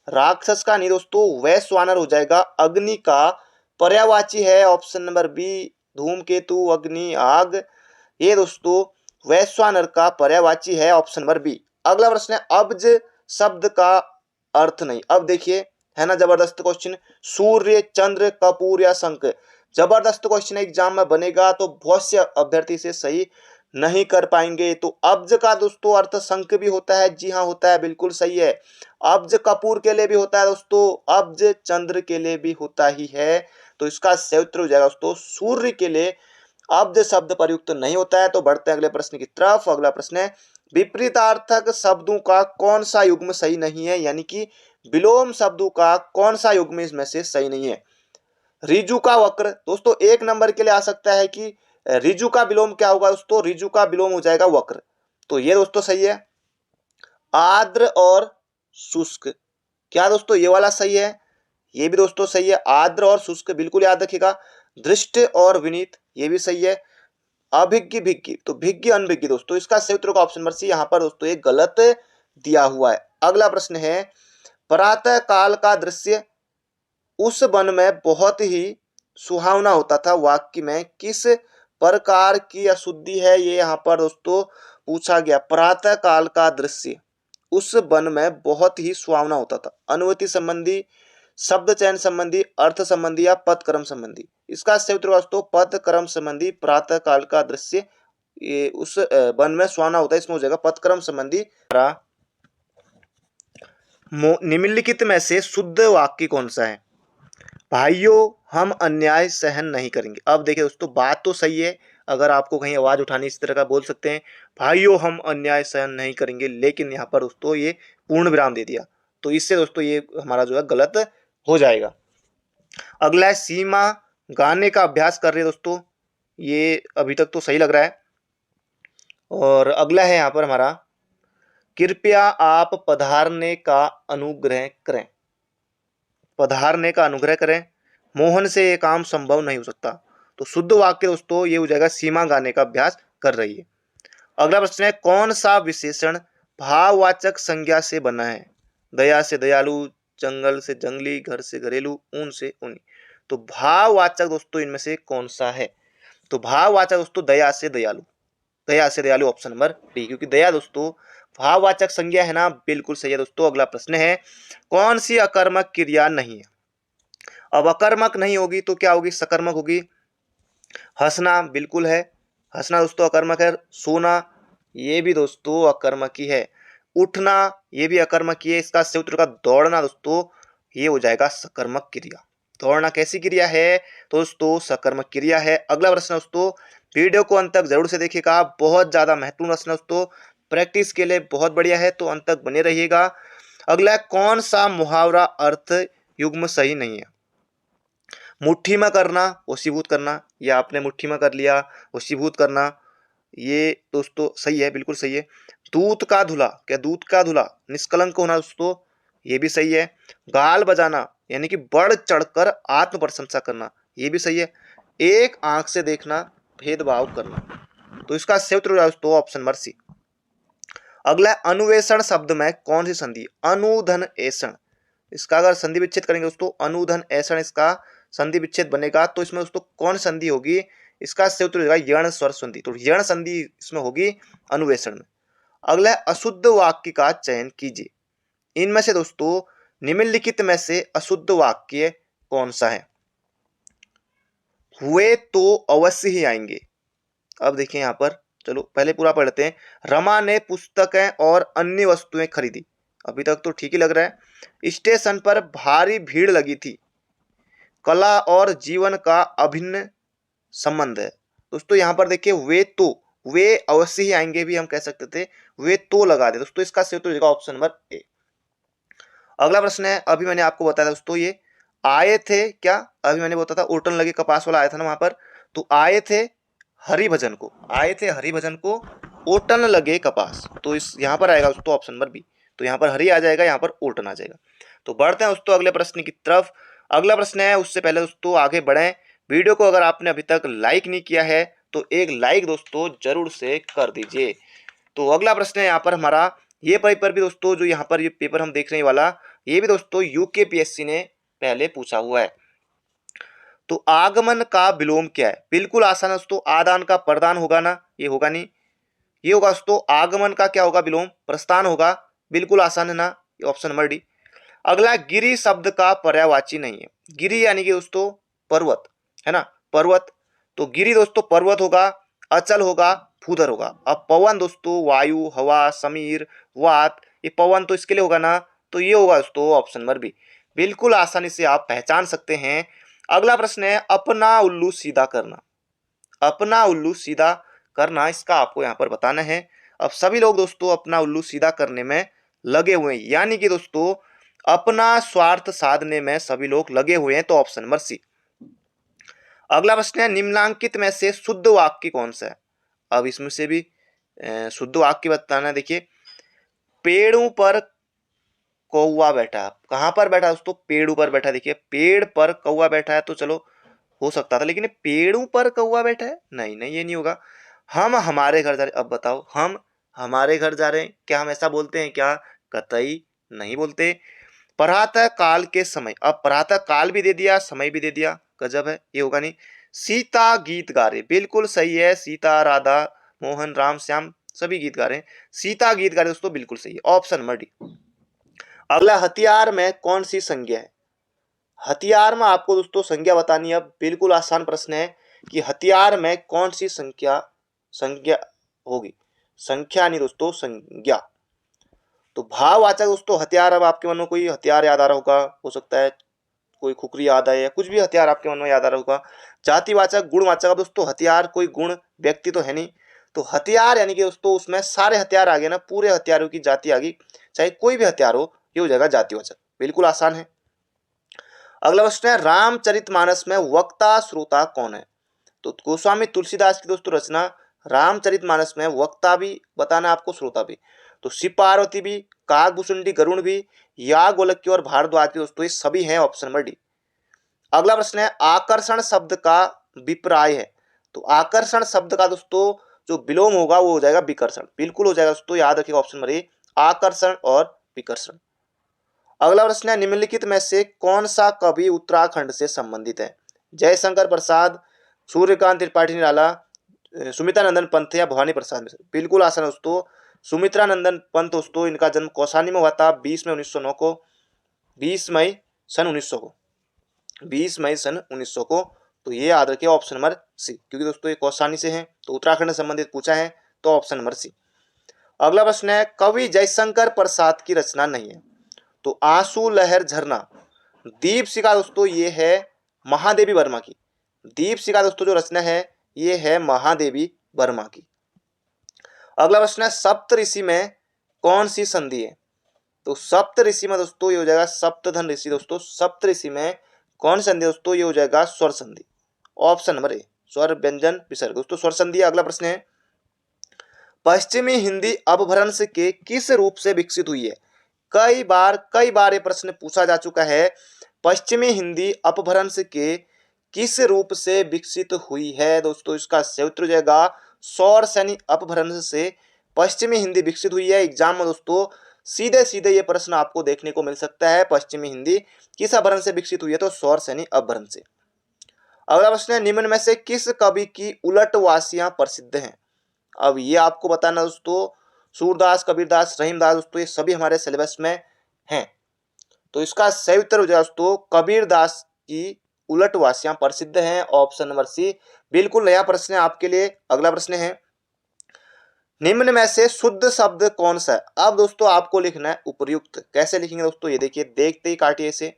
राक्षस का नहीं दोस्तों, वैश्वानर हो जाएगा अग्नि का पर्यायवाची है, ऑप्शन नंबर बी। धूमकेतु, अग्नि, आग, ये दोस्तों वैश्वानर का पर्यायवाची है, ऑप्शन नंबर बी। अगला प्रश्न है अब्ज शब्द का अर्थ नहीं। अब देखिए है ना जबरदस्त क्वेश्चन, सूर्य, चंद्र, कपूर या शंख। जबरदस्त क्वेश्चन एग्जाम में बनेगा, तो बहुत से अभ्यर्थी से सही नहीं कर पाएंगे। तो अब्ज का दोस्तों अर्थ शंख भी होता है, जी हाँ होता है, बिल्कुल सही है। अब्ज कपूर के लिए भी होता है दोस्तों, अब्ज चंद्र के लिए भी होता ही है। तो इसका सही उत्तर हो जाएगा दोस्तों सूर्य के लिए अब्ज शब्द प्रयुक्त नहीं होता है। तो बढ़ते हैं अगले प्रश्न की तरफ। अगला प्रश्न है विपरीतार्थक शब्दों का कौन सा युग्म सही नहीं है, यानी कि विलोम शब्दों का कौन सा युग्म इसमें से सही नहीं है। रिजु का वक्र दोस्तों एक नंबर के लिए आ सकता है कि रिजु का विलोम क्या होगा दोस्तों, रिजु का विलोम हो जाएगा वक्र, तो ये दोस्तों सही है। आर्द्र और शुष्क, क्या दोस्तों ये वाला सही है, ये भी दोस्तों सही है, आर्द्र और शुष्क बिल्कुल याद रखिएगा। दृष्ट और विनीत, ये भी सही है। अभिज्ञ भिज्ञ, तो भिज्ञ अनभिज्ञ दोस्तों इसका सही उत्तर का ऑप्शन नंबर सी, यहाँ पर दोस्तों एक गलत दिया हुआ है। अगला प्रश्न है प्रातः काल का दृश्य उस वन में बहुत ही सुहावना होता था, वाक्य में किस प्रकार की अशुद्धि है, ये यहाँ पर दोस्तों पूछा गया। प्रातः काल का दृश्य उस वन में बहुत ही सुहावना होता था, अनुवृत्ति संबंधी, शब्द चयन संबंधी, अर्थ संबंधी या पद क्रम संबंधी। इसका सही उत्तर दोस्तों पद क्रम संबंधी। प्रातः काल का दृश्य ये उस वन में सुहावना होता है, इसमें हो जाएगा पद क्रम संबंधी। निम्नलिखित में से शुद्ध वाक्य कौन सा है। भाइयों हम अन्याय सहन नहीं करेंगे। अब देखिए दोस्तों बात तो सही है, अगर आपको कहीं आवाज उठानी इस तरह का बोल सकते हैं भाइयों हम अन्याय सहन नहीं करेंगे, लेकिन यहाँ पर दोस्तों ये पूर्ण विराम दे दिया, तो इससे दोस्तों ये हमारा जो है गलत हो जाएगा। अगला है सीमा गाने का अभ्यास कर रही है दोस्तों, ये अभी तक तो सही लग रहा है। और अगला है यहाँ पर हमारा कृपया आप पधारने का अनुग्रह करें। पधारने का अनुग्रह करें, मोहन से ये काम संभव नहीं हो सकता। तो शुद्ध वाक्य दोस्तों ये हो जाएगा सीमा गाने का अभ्यास कर रही है। अगला प्रश्न है कौन सा विशेषण भाववाचक संज्ञा से बना है। दया से दयालु, जंगल से जंगली, घर से घरेलू, ऊन से ऊनी। तो भाववाचक दोस्तों इनमें से कौन सा है, तो भाववाचक दोस्तों दया से दयालु, दया से दयालु ऑप्शन नंबर डी, क्योंकि दया दोस्तों भाववाचक संज्ञा है ना, बिल्कुल सही है दोस्तों। अगला प्रश्न है कौन सी अकर्मक क्रिया नहीं है। अब अकर्मक नहीं होगी तो क्या होगी, सकर्मक होगी। हंसना बिल्कुल है, हंसना दोस्तों अकर्मक है। सोना ये भी दोस्तों अकर्मक ही है। उठना ये भी अकर्मक ही है। इसका सही उत्तर का दौड़ना दोस्तों ये हो जाएगा सकर्मक क्रिया। दौड़ना कैसी क्रिया है, तो दोस्तों सकर्मक क्रिया है। अगला प्रश्न दोस्तों वीडियो को अंत तक जरूर से देखिएगा, बहुत ज्यादा महत्वपूर्ण प्रश्न दोस्तों, प्रैक्टिस के लिए बहुत बढ़िया है, तो अंत तक बने रहिएगा। अगला कौन सा मुहावरा अर्थ युग्म सही नहीं है। मुट्ठी में करना वशीभूत करना, या आपने मुट्ठी में कर लिया वशीभूत करना, ये दोस्तों सही है, बिल्कुल सही है। दूध का धुला, क्या दूध का धुला निष्कलंक होना दोस्तों, ये भी सही है। गाल बजाना यानी कि बढ़ चढ़कर आत्म प्रशंसा करना, ये भी सही है। एक आंख से देखना भेदभाव करना, तो इसका सही उत्तर दोस्तों ऑप्शन नंबर सी। अगला अनुवेशन शब्द में कौन सी संधि, अनुधन ऐसण। इसका अगर संधि विच्छेद करेंगे दोस्तों अनुधन ऐसण इसका संधि विच्छेद बनेगा, तो इसमें दोस्तों कौन संधि होगी, इसका सही उत्तर हो जाएगा यण स्वर संधि। तो यण संधि इसमें होगी अनुवेशन में। अगला है अशुद्ध वाक्य का चयन कीजिए। इनमें से दोस्तों निम्नलिखित में से अशुद्ध वाक्य कौन सा है? हुए तो अवश्य ही आएंगे। अब देखिए यहाँ पर, चलो पहले पूरा पढ़ते हैं। रमा ने पुस्तकें और अन्य वस्तुएं खरीदी। अभी तक तो ठीक ही लग रहा है। स्टेशन पर भारी भीड़ लगी थी। कला और जीवन का अभिन्न संबंध है। दोस्तों यहाँ पर देखिए, वे अवश्य ही आएंगे भी हम कह सकते थे, वे तो लगा दे दोस्तों, इसका सही उत्तर हो जाएगा ऑप्शन नंबर ए। अगला प्रश्न है, अभी मैंने आपको बताया दोस्तों ये आए थे क्या, अभी मैंने बताया था ओटन लगे कपास वाला आया था ना वहां पर, तो आए थे हरिभजन को ओटन लगे कपास, तो इस यहाँ पर आएगा दोस्तों ऑप्शन नंबर बी। तो यहाँ पर हरी आ जाएगा, यहाँ पर ओटन आ जाएगा। तो बढ़ते हैं दोस्तों अगले प्रश्न की तरफ। अगला प्रश्न है, उससे पहले दोस्तों आगे बढ़ें, वीडियो को अगर आपने अभी तक लाइक नहीं किया है तो एक लाइक दोस्तों जरूर से कर दीजिए। तो अगला प्रश्न है यहाँ पर हमारा, ये पेपर भी दोस्तों, जो यहाँ पर ये पेपर हम देख रहे हैं वाला, ये भी दोस्तों यूकेपीएससी ने पहले पूछा हुआ है। तो आगमन का विलोम क्या है? बिल्कुल आसान है दोस्तों, आदान का प्रदान होगा ना, ये होगा नहीं, ये होगा दोस्तों आगमन का क्या होगा विलोम? प्रस्थान होगा। बिल्कुल आसान है ना, ये ऑप्शन नंबर डी। अगला, गिरि शब्द का पर्यायवाची नहीं है। गिरि यानी कि दोस्तों पर्वत, है ना, पर्वत। तो गिरि दोस्तों पर्वत होगा, अचल होगा, फूदर होगा। अब पवन दोस्तों वायु, हवा, समीर, वात, ये पवन तो इसके लिए होगा ना, तो ये होगा दोस्तों ऑप्शन नंबर बी। बिल्कुल आसानी से आप पहचान सकते हैं। अगला प्रश्न है, अपना उल्लू सीधा करना। अपना उल्लू सीधा करना, इसका आपको यहाँ पर बताना है। अब सभी लोग दोस्तों अपना उल्लू सीधा करने में लगे हुए हैं, यानी कि दोस्तों अपना स्वार्थ साधने में सभी लोग लगे हुए हैं, तो ऑप्शन नंबर सी। अगला प्रश्न है, निम्नलिखित में से शुद्ध वाक्य कौन सा है? अब इसमें से भी शुद्ध वाक्य बताना। देखिए, पेड़ों पर कौवा बैठा। कहां पर बैठा दोस्तों? पेड़ ऊपर बैठा। देखिए, पेड़ पर कौवा बैठा है तो चलो हो सकता था, लेकिन पेड़ों पर कौवा बैठा है, नहीं नहीं, ये नहीं होगा। हम हमारे घर जा रहे, अब बताओ, हम हमारे घर जा रहे हैं, क्या हम ऐसा बोलते हैं क्या? कतई नहीं बोलते। प्रातः काल के समय, अब प्रातः काल भी दे दिया, समय भी दे दिया, गजब है, ये होगा नहीं। सीता गीत गा रहे, बिल्कुल सही है, सीता, राधा, मोहन, राम, श्याम सभी गीत गा रहे हैं, सीता गीत गा रहे दोस्तों, बिल्कुल सही है, ऑप्शन नंबर डी। अगला, हथियार में कौन सी संज्ञा है? हथियार में आपको दोस्तों संज्ञा बतानी है। अब बिल्कुल आसान प्रश्न है कि हथियार में कौन सी संज्ञा होगी? संख्या नहीं दोस्तों, संज्ञा। तो भाववाचक दोस्तों हथियार, अब आपके मन में कोई हथियार याद आ रहा होगा, हो सकता है कोई खुखरी याद आए या कुछ भी हथियार आपके मन में याद आ रहा होगा। जातिवाचक, गुणवाचक, अब दोस्तों हथियार कोई गुण व्यक्ति तो है नहीं, तो हथियार यानी कि दोस्तों उसमें सारे हथियार आ गए ना, पूरे हथियारों की जाति आ गई, चाहे कोई भी हथियार हो, ये हो जाएगा जातिवाचक। बिल्कुल आसान है। अगला प्रश्न है, रामचरितमानस में वक्ता श्रोता कौन है? तो गोस्वामी तुलसीदास की दोस्तों रचना रामचरितमानस में वक्ता भी बताना आपको, श्रोता भी। तो शिव पार्वती भी, काकभूषुंडी गरुड़ भी, या गोलक्य और भारद्वाज भी दोस्तों, ये सभी हैं, ऑप्शन नंबर डी। अगला प्रश्न है, आकर्षण शब्द का विपर्याय है। तो आकर्षण शब्द का दोस्तों जो विलोम होगा वो हो जाएगा विकर्षण। बिल्कुल हो जाएगा दोस्तों, याद रखिएगा ऑप्शन नंबर ए, आकर्षण और विकर्षण। अगला प्रश्न है, निम्नलिखित में से कौन सा कवि उत्तराखंड से संबंधित है? जयशंकर प्रसाद, सूर्यकांत त्रिपाठी निराला, सुमित्रा नंदन पंत या भवानी प्रसाद मिश्र। बिल्कुल आसान दोस्तों, सुमित्रा नंदन पंत दोस्तों, इनका जन्म कौसानी में हुआ था 20 मई 1909 को, 20 मई सन 1900 को, 20 मई सन 1900 को। तो ये याद रखिए ऑप्शन नंबर सी, क्योंकि दोस्तों ये कौसानी से हैं, तो उत्तराखंड से संबंधित पूछा है, तो ऑप्शन नंबर सी। अगला प्रश्न है, कवि जयशंकर प्रसाद की रचना नहीं है। तो आंसू लहर झरना, दीपशिखा दोस्तों ये है महादेवी वर्मा की। दीपशिखा दोस्तों जो रचना है ये है महादेवी वर्मा की। अगला प्रश्न है, सप्त ऋषि में कौन सी संधि है? तो सप्त ऋषि में दोस्तों ये हो जाएगा सप्तधन ऋषि। दोस्तों सप्त ऋषि में कौन संधि दोस्तों? ये हो जाएगा स्वर संधि, ऑप्शन नंबर ए, स्वर व्यंजन विसर्ग दोस्तों स्वर संधि। अगला प्रश्न है, पश्चिमी हिंदी अपभ्रंश के किस रूप से विकसित हुई है? कई बार ये प्रश्न पूछा जा चुका है। पश्चिमी हिंदी अपभ्रंश के किस रूप से विकसित हुई है? दोस्तों इसका सही उत्तर हो जाएगा सौर सैनी अपभ्रंश से पश्चिमी हिंदी विकसित हुई है। एग्जाम में दोस्तों सीधे सीधे ये प्रश्न आपको देखने को मिल सकता है, पश्चिमी हिंदी किस अपभ्रंश से विकसित हुई है? तो सौर सैनी अपभ्रंश से। अगला प्रश्न है, निम्न में से किस कवि की उलटवासियां प्रसिद्ध हैं? अब ये आपको बताना दोस्तों, सूरदास, कबीरदास, रहीमदास दोस्तों ये सभी हमारे सिलेबस में हैं। तो इसका सही उत्तर हो जाए दोस्तों कबीरदास की उलट वासियां प्रसिद्ध हैं, ऑप्शन नंबर सी। बिल्कुल नया प्रश्न है आपके लिए। अगला प्रश्न है निम्न में से शुद्ध शब्द कौन सा है। अब दोस्तों आपको लिखना है उपर्युक्त। कैसे लिखेंगे दोस्तों, ये देखिए, देखते ही काटिए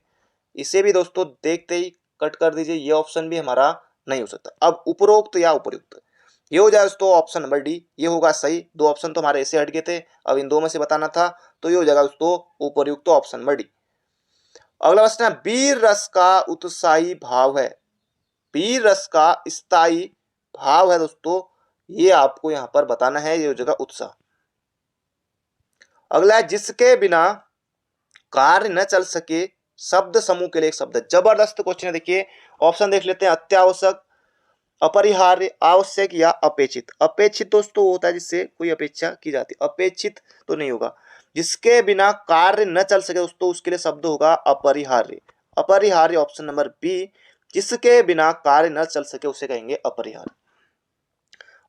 इसे भी दोस्तों देखते ही कट कर दीजिए, ये ऑप्शन भी हमारा नहीं हो सकता। अब उपरोक्त या उपर्युक्त, ये हो जाए दोस्तों ऑप्शन नंबर डी, ये होगा सही। दो ऑप्शन तो हमारे ऐसे हट गए थे, अब इन दो में से बताना था, तो ये हो जाएगा दोस्तों उपर्युक्त ऑप्शन नंबर डी। अगला प्रश्न है वीर रस का उत्साही भाव है। वीर रस का स्थायी भाव है दोस्तों, ये आपको यहां पर बताना है, ये हो जाएगा उत्साह। अगला है जिसके बिना कार्य न चल सके शब्द समूह के लिए एक शब्द। जबरदस्त क्वेश्चन है, देखिए ऑप्शन देख लेते हैं। अत्यावश्यक, अपरिहार्य, आवश्यक या अपेक्षित। अपेक्षित दोस्तों होता है जिससे कोई अपेक्षा की जाती है, अपेक्षित तो नहीं होगा। जिसके बिना कार्य न चल सके दोस्तों उसके लिए शब्द होगा अपरिहार्य। अपरिहार्य ऑप्शन नंबर बी, जिसके बिना कार्य न चल सके उसे कहेंगे अपरिहार्य।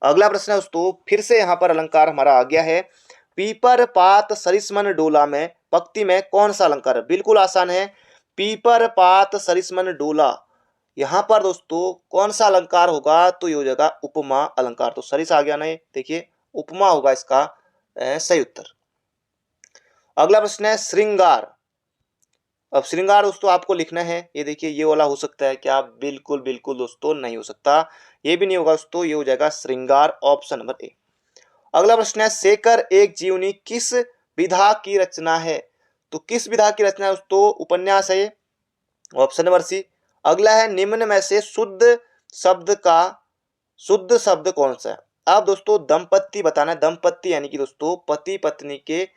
अगला प्रश्न है दोस्तों, फिर से यहाँ पर अलंकार हमारा आ गया है। पीपर पात सरिसमन डोला में पंक्ति में कौन सा अलंकार है। बिल्कुल आसान है, पीपर पात सरिसमन डोला, यहाँ पर दोस्तों कौन सा अलंकार होगा, तो ये हो जाएगा उपमा अलंकार। तो सरिस आ गया ना, ये देखिए उपमा होगा इसका सही उत्तर। अगला प्रश्न है श्रृंगार। अब श्रृंगार दोस्तों आपको लिखना है, ये देखिए ये वाला हो सकता है क्या, बिल्कुल बिल्कुल दोस्तों नहीं हो सकता, ये भी नहीं होगा दोस्तों, ये हो जाएगा श्रृंगार ऑप्शन नंबर ए। अगला प्रश्न है शेखर एक जीवनी किस विधा की रचना है। तो किस विधा की रचना है दोस्तों, उपन्यास है, ऑप्शन नंबर सी। अगला है निम्न में से शुद्ध शब्द कौन सा है। अब दोस्तों दंपत्ति बताना है, दंपत्ति यानी कि दोस्तों पति पत्नी के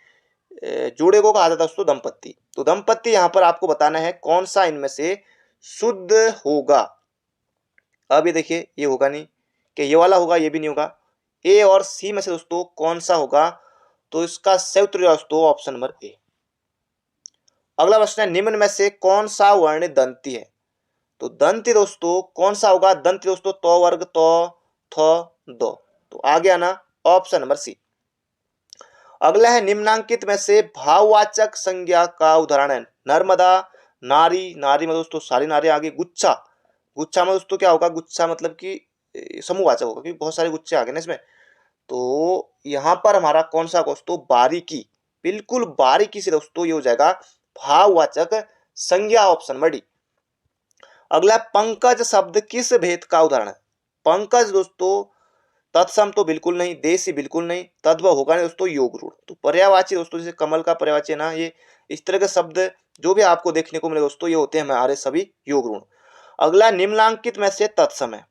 जोड़े को कहा जाता है दोस्तों दंपत्ति। तो दंपत्ति यहां पर आपको बताना है कौन सा इनमें से शुद्ध होगा। अब ये देखिए ये होगा नहीं, कि ये वाला होगा, ये भी नहीं होगा। ए और सी में से दोस्तों कौन सा होगा, तो इसका सही उत्तर दोस्तों ऑप्शन नंबर ए। अगला प्रश्न है निम्न में से कौन सा वर्ण दंती है। तो दंती दोस्तों कौन सा होगा, दंती दोस्तों तो वर्ग तो थ दो, तो आ गया ना ऑप्शन नंबर सी। अगला है निम्नांकित में से भाववाचक संज्ञा का उदाहरण है। नर्मदा, नारी, नारी में दोस्तों सारी नारी आगे, गुच्छा, गुच्छा में दोस्तों क्या होगा, गुच्छा मतलब कि समूहवाचक होगा क्योंकि बहुत सारे गुच्छे आ गए ना इसमें। तो यहाँ पर हमारा कौन सा दोस्तों बारीकी, बिल्कुल बारीकी से दोस्तों ये हो जाएगा भाववाचक संज्ञा ऑप्शन नंबर डी। अगला पंकज शब्द किस भेद का उदाहरण है। पंकज दोस्तों तत्सम तो बिल्कुल नहीं, देशी बिल्कुल नहीं, तद्भव होगा नहीं दोस्तों योग रूढ़। तो पर्यायवाची दोस्तों जैसे कमल का पर्यायवाची है ना, ये इस तरह के शब्द जो भी आपको देखने को मिले दोस्तों ये होते हैं हमारे सभी योग रूढ़। अगला निम्नांकित में से तत्सम है।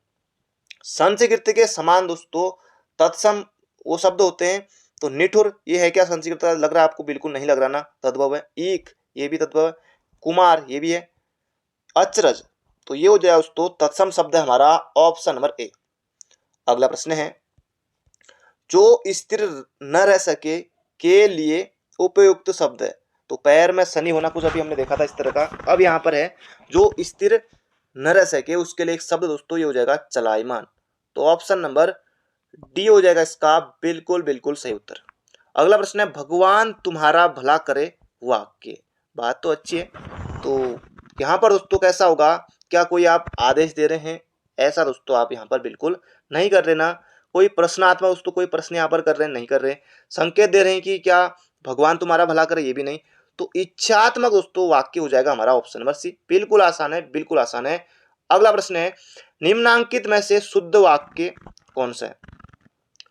संस्कृत के समान दोस्तों तत्सम वो शब्द होते हैं। तो निठुर ये है क्या, संस्कृत का लग रहा है आपको, बिल्कुल नहीं लग रहा ना, तद्भव है। ईख ये भी तद्भव है, कुमार ये भी है, अचरज, तो ये हो जाए दोस्तों तत्सम शब्द है हमारा ऑप्शन नंबर ए। अगला प्रश्न है जो स्थिर न रह सके के लिए उपयुक्त शब्द है। तो पैर में शनि होना कुछ अभी हमने देखा था इस तरह का, अब यहाँ पर है जो स्थिर न रह सके उसके लिए एक शब्द दोस्तों ये हो जाएगा चलायमान। तो ऑप्शन नंबर डी हो जाएगा इसका बिल्कुल बिल्कुल सही उत्तर। अगला प्रश्न है भगवान तुम्हारा भला करे वाक्य। बात तो अच्छी है, तो यहाँ पर दोस्तों कैसा होगा, क्या कोई आप आदेश दे रहे हैं, ऐसा दोस्तों आप यहाँ पर बिल्कुल नहीं कर रहे ना। कोई प्रश्नात्मक दोस्तों कोई प्रश्न यहाँ पर कर रहे हैं, नहीं कर रहे। संकेत दे रहे हैं कि क्या भगवान तुम्हारा भला करे, ये भी नहीं। तो इच्छात्मक दोस्तों वाक्य हो जाएगा हमारा ऑप्शन नंबर सी। बिल्कुल आसान है, बिल्कुल आसान है। अगला प्रश्न है निम्नांकित में से शुद्ध वाक्य कौन सा है।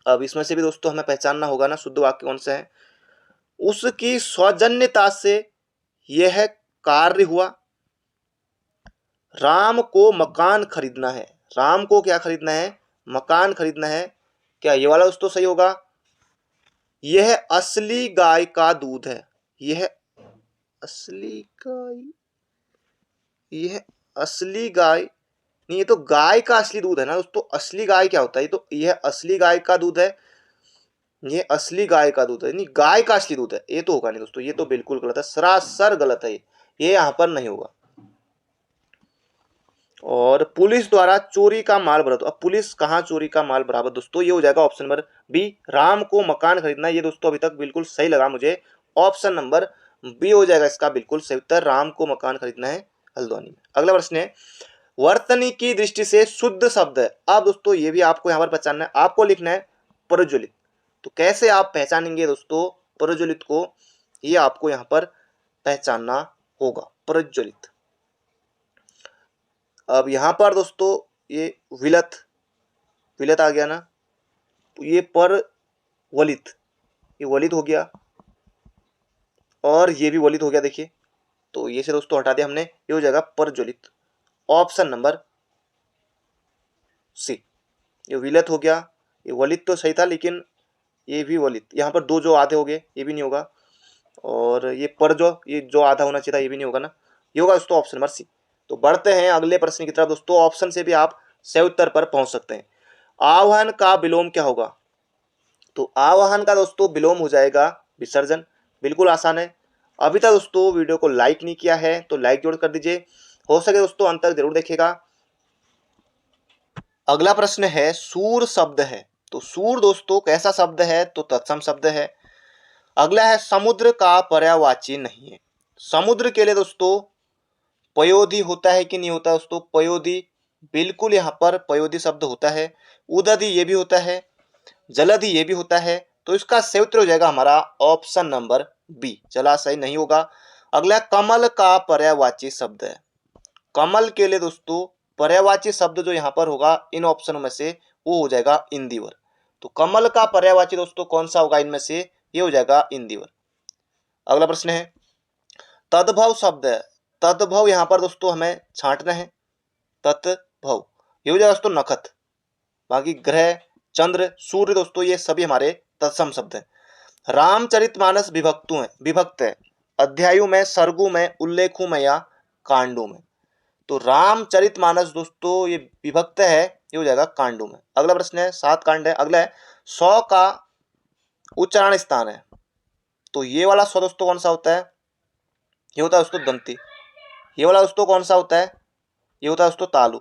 अब इसमें से भी दोस्तों हमें पहचानना होगा ना शुद्ध वाक्य कौन सा है। उसकी सौजन्यता से यह कार्य हुआ। राम को मकान खरीदना है, राम को क्या खरीदना है, मकान खरीदना है। क्या ये वाला दोस्तों सही होगा। यह असली गाय का दूध है, यह असली गाय, यह असली गाय नहीं, ये तो गाय का असली दूध है ना दोस्तों। असली गाय क्या होता है, तो यह असली गाय का दूध है, ये असली गाय का दूध है, नहीं गाय का असली दूध है, ये तो होगा नहीं दोस्तों, ये तो बिल्कुल गलत है, सरासर गलत है ये यहाँ पर नहीं होगा। और पुलिस द्वारा चोरी का माल बरामद। अब पुलिस कहाँ चोरी का माल बरामद दोस्तों, ये हो जाएगा ऑप्शन नंबर बी, राम को मकान खरीदना। ये दोस्तों अभी तक बिल्कुल सही लगा मुझे, ऑप्शन नंबर बी हो जाएगा इसका बिल्कुल सही उत्तर, राम को मकान खरीदना है हल्द्वानी में। अगला प्रश्न है, वर्तनी की दृष्टि से शुद्ध शब्द है। अब दोस्तों ये भी आपको यहाँ पर पहचानना है, आपको लिखना है प्रज्वलित। तो कैसे आप पहचानेंगे दोस्तों प्रज्वलित को, ये आपको यहाँ पर पहचानना होगा, प्रज्वलित। अब यहाँ पर दोस्तों ये विलत, विलत आ गया ना, तो ये पर वलित, ये वलित हो गया और ये भी वलित हो गया देखिए, तो ये से दोस्तों हटा दिया हमने, ये हो जाएगा प्रज्वलित, ऑप्शन नंबर सी। ये विलत हो गया, ये वलित तो सही था लेकिन ये भी वलित, यहाँ पर दो जो आधे हो गए ये भी नहीं होगा, और ये पर जो, ये जो आधा होना चाहिए था ये भी नहीं होगा ना, ये होगा दोस्तों ऑप्शन नंबर सी। तो बढ़ते हैं अगले प्रश्न की तरफ दोस्तों, ऑप्शन से भी आप सही उत्तर पर पहुंच सकते हैं। आवाहन का विलोम क्या होगा? तो आवाहन का दोस्तों विलोम हो जाएगा विसर्जन, बिल्कुल आसान है। अभी तक दोस्तों वीडियो को लाइक नहीं किया है तो लाइक जरूर कर दीजिए, हो सके दोस्तों अंत तक जरूर देखिएगा। अगला प्रश्न है, सूर शब्द है। तो सूर दोस्तों कैसा शब्द है? तो तत्सम शब्द है। अगला है, समुद्र का पर्यायवाची नहीं है। समुद्र के लिए दोस्तों पयोधी होता है कि नहीं होता दोस्तों? पयोधी, बिल्कुल यहाँ पर पयोधी शब्द होता है। उदधि ये भी होता है, जलधि ये भी होता है। तो इसका सही उत्तर हो जाएगा हमारा ऑप्शन नंबर बी, जलाशय नहीं होगा। अगला, कमल का पर्यायवाची शब्द है। कमल के लिए दोस्तों पर्यायवाची शब्द जो यहाँ पर होगा इन ऑप्शनों में से, वो हो जाएगा इंदिवर। तो कमल का पर्यायवाची दोस्तों कौन सा होगा इनमें से? ये हो जाएगा इंदिवर। अगला प्रश्न है, तद्भव शब्द है। तद्भव यहाँ पर दोस्तों हमें छांटना है, तत्भव ये हो जाएगा दोस्तों नखत। बाकी ग्रह, चंद्र, सूर्य दोस्तों ये सभी हमारे तत्सम शब्द हैं। रामचरितमानस विभक्त है अध्यायों में, सर्गों में, उल्लेखों में या कांडों में। तो रामचरितमानस दोस्तों ये विभक्त है, ये हो जाएगा कांडों में। अगला प्रश्न है, 7 कांड है। अगला है, 100 का उच्चारण स्थान है। तो ये वाला 100 दोस्तों कौन सा होता है? ये होता है दोस्तों दंती। ये वाला दोस्तों कौन सा होता है? ये होता है दोस्तों तालु।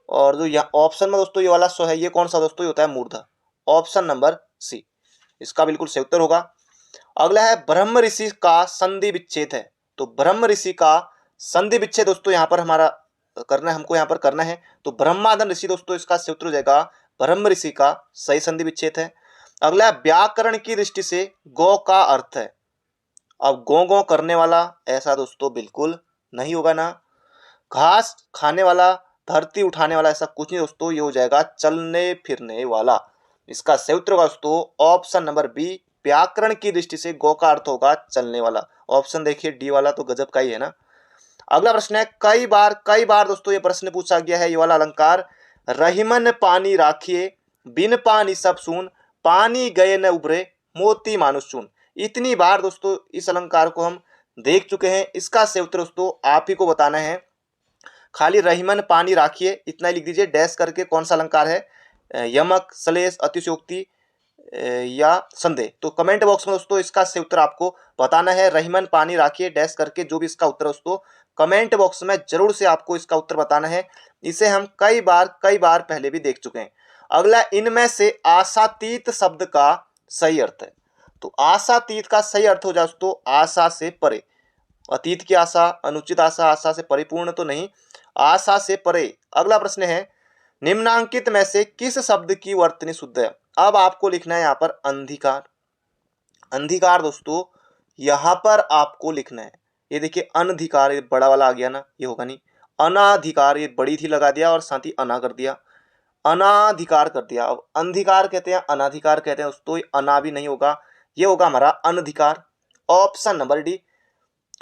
और जो यहाँ ऑप्शन में दोस्तों ये वाला 100 है, ये कौन सा दोस्तों? ये होता है मूर्धा, ऑप्शन नंबर सी इसका बिल्कुल सही उत्तर होगा। अगला है, ब्रह्म ऋषि का संधि विच्छेद है। तो ब्रह्म ऋषि का संधि विच्छेद दोस्तों यहाँ पर हमारा करना है, हमको यहाँ पर करना है। तो ब्रह्मादन ऋषि दोस्तों इसका सही उत्तर हो जाएगा, ब्रह्म ऋषि का सही संधि विच्छेद है। अगला है, व्याकरण की दृष्टि से गौ का अर्थ है। अब गौ गौ करने वाला ऐसा दोस्तों बिल्कुल नहीं होगा ना, घास खाने वाला, धरती उठाने वाला, ऐसा कुछ नहीं दोस्तों, ये हो जाएगा चलने फिरने वाला। इसका सही उत्तर होगा दोस्तों ऑप्शन नंबर बी, व्याकरण की दृष्टि से गौ का अर्थ होगा चलने वाला। ऑप्शन देखिए डी वाला तो गजब का ही है ना। अगला प्रश्न है, कई बार दोस्तों ये प्रश्न पूछा गया है, ये वाला अलंकार, रहीमन पानी राखिए, बिन पानी सब सून, पानी गए न उभरे, मोती मानुष चून। इतनी बार दोस्तों इस अलंकार को हम देख चुके हैं। इसका सही उत्तर दोस्तों आप ही को बताना है। खाली रहीमन पानी राखिए इतना ही लिख दीजिए, डैश करके कौन सा अलंकार है, यमक, सलेश, अतिशयोक्ति या संदेह। तो कमेंट बॉक्स में दोस्तों इसका सही उत्तर आपको बताना है। रहीमन पानी राखिए डैश करके जो भी इसका उत्तर है दोस्तों कमेंट बॉक्स में जरूर से आपको इसका उत्तर बताना है। इसे हम कई बार पहले भी देख चुके हैं। अगला, इनमें से आशातीत शब्द का सही अर्थ है। तो आशातीत का सही अर्थ हो जाए दोस्तों आशा से परे। अतीत की आशा, अनुचित आशा, आशा से परिपूर्ण तो नहीं, आशा से परे। अगला प्रश्न है, निम्नांकित में से किस शब्द की वर्तनी शुद्ध है? अब आपको लिखना है यहाँ पर अंधिकार। अंधिकार दोस्तों यहाँ पर आपको लिखना है, ये देखिए अनधिकार, ये बड़ा वाला आ गया ना, ये होगा नहीं। अनाधिकार, ये बड़ी थी लगा दिया और साथ ही अना कर दिया, अनाधिकार कर दिया। अब अंधिकार कहते हैं, अनाधिकार कहते हैं दोस्तों, अना भी नहीं होगा, ये होगा हमारा अनधिकार, ऑप्शन नंबर डी।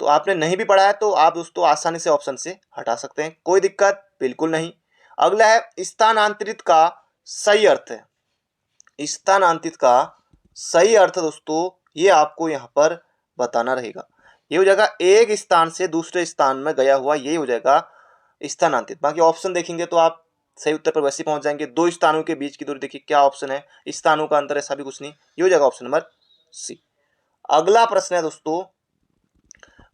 तो आपने नहीं भी पढ़ा है तो आप दोस्तों आसानी से ऑप्शन से हटा सकते हैं, कोई दिक्कत बिल्कुल नहीं। अगला है, स्थानांतरित का सही अर्थ है। स्थानांतरित का सही अर्थ दोस्तों ये आपको यहाँ पर बताना रहेगा। ये हो जाएगा एक स्थान से दूसरे स्थान में गया हुआ, ये हो जाएगा स्थानांतरित। बाकी ऑप्शन देखेंगे तो आप सही उत्तर पर वैसे पहुंच जाएंगे। दो स्थानों के बीच की दूरी देखिए क्या ऑप्शन है, स्थानों का अंतर, ऐसा भी कुछ नहीं, ये हो जाएगा ऑप्शन नंबर सी। अगला प्रश्न है दोस्तों,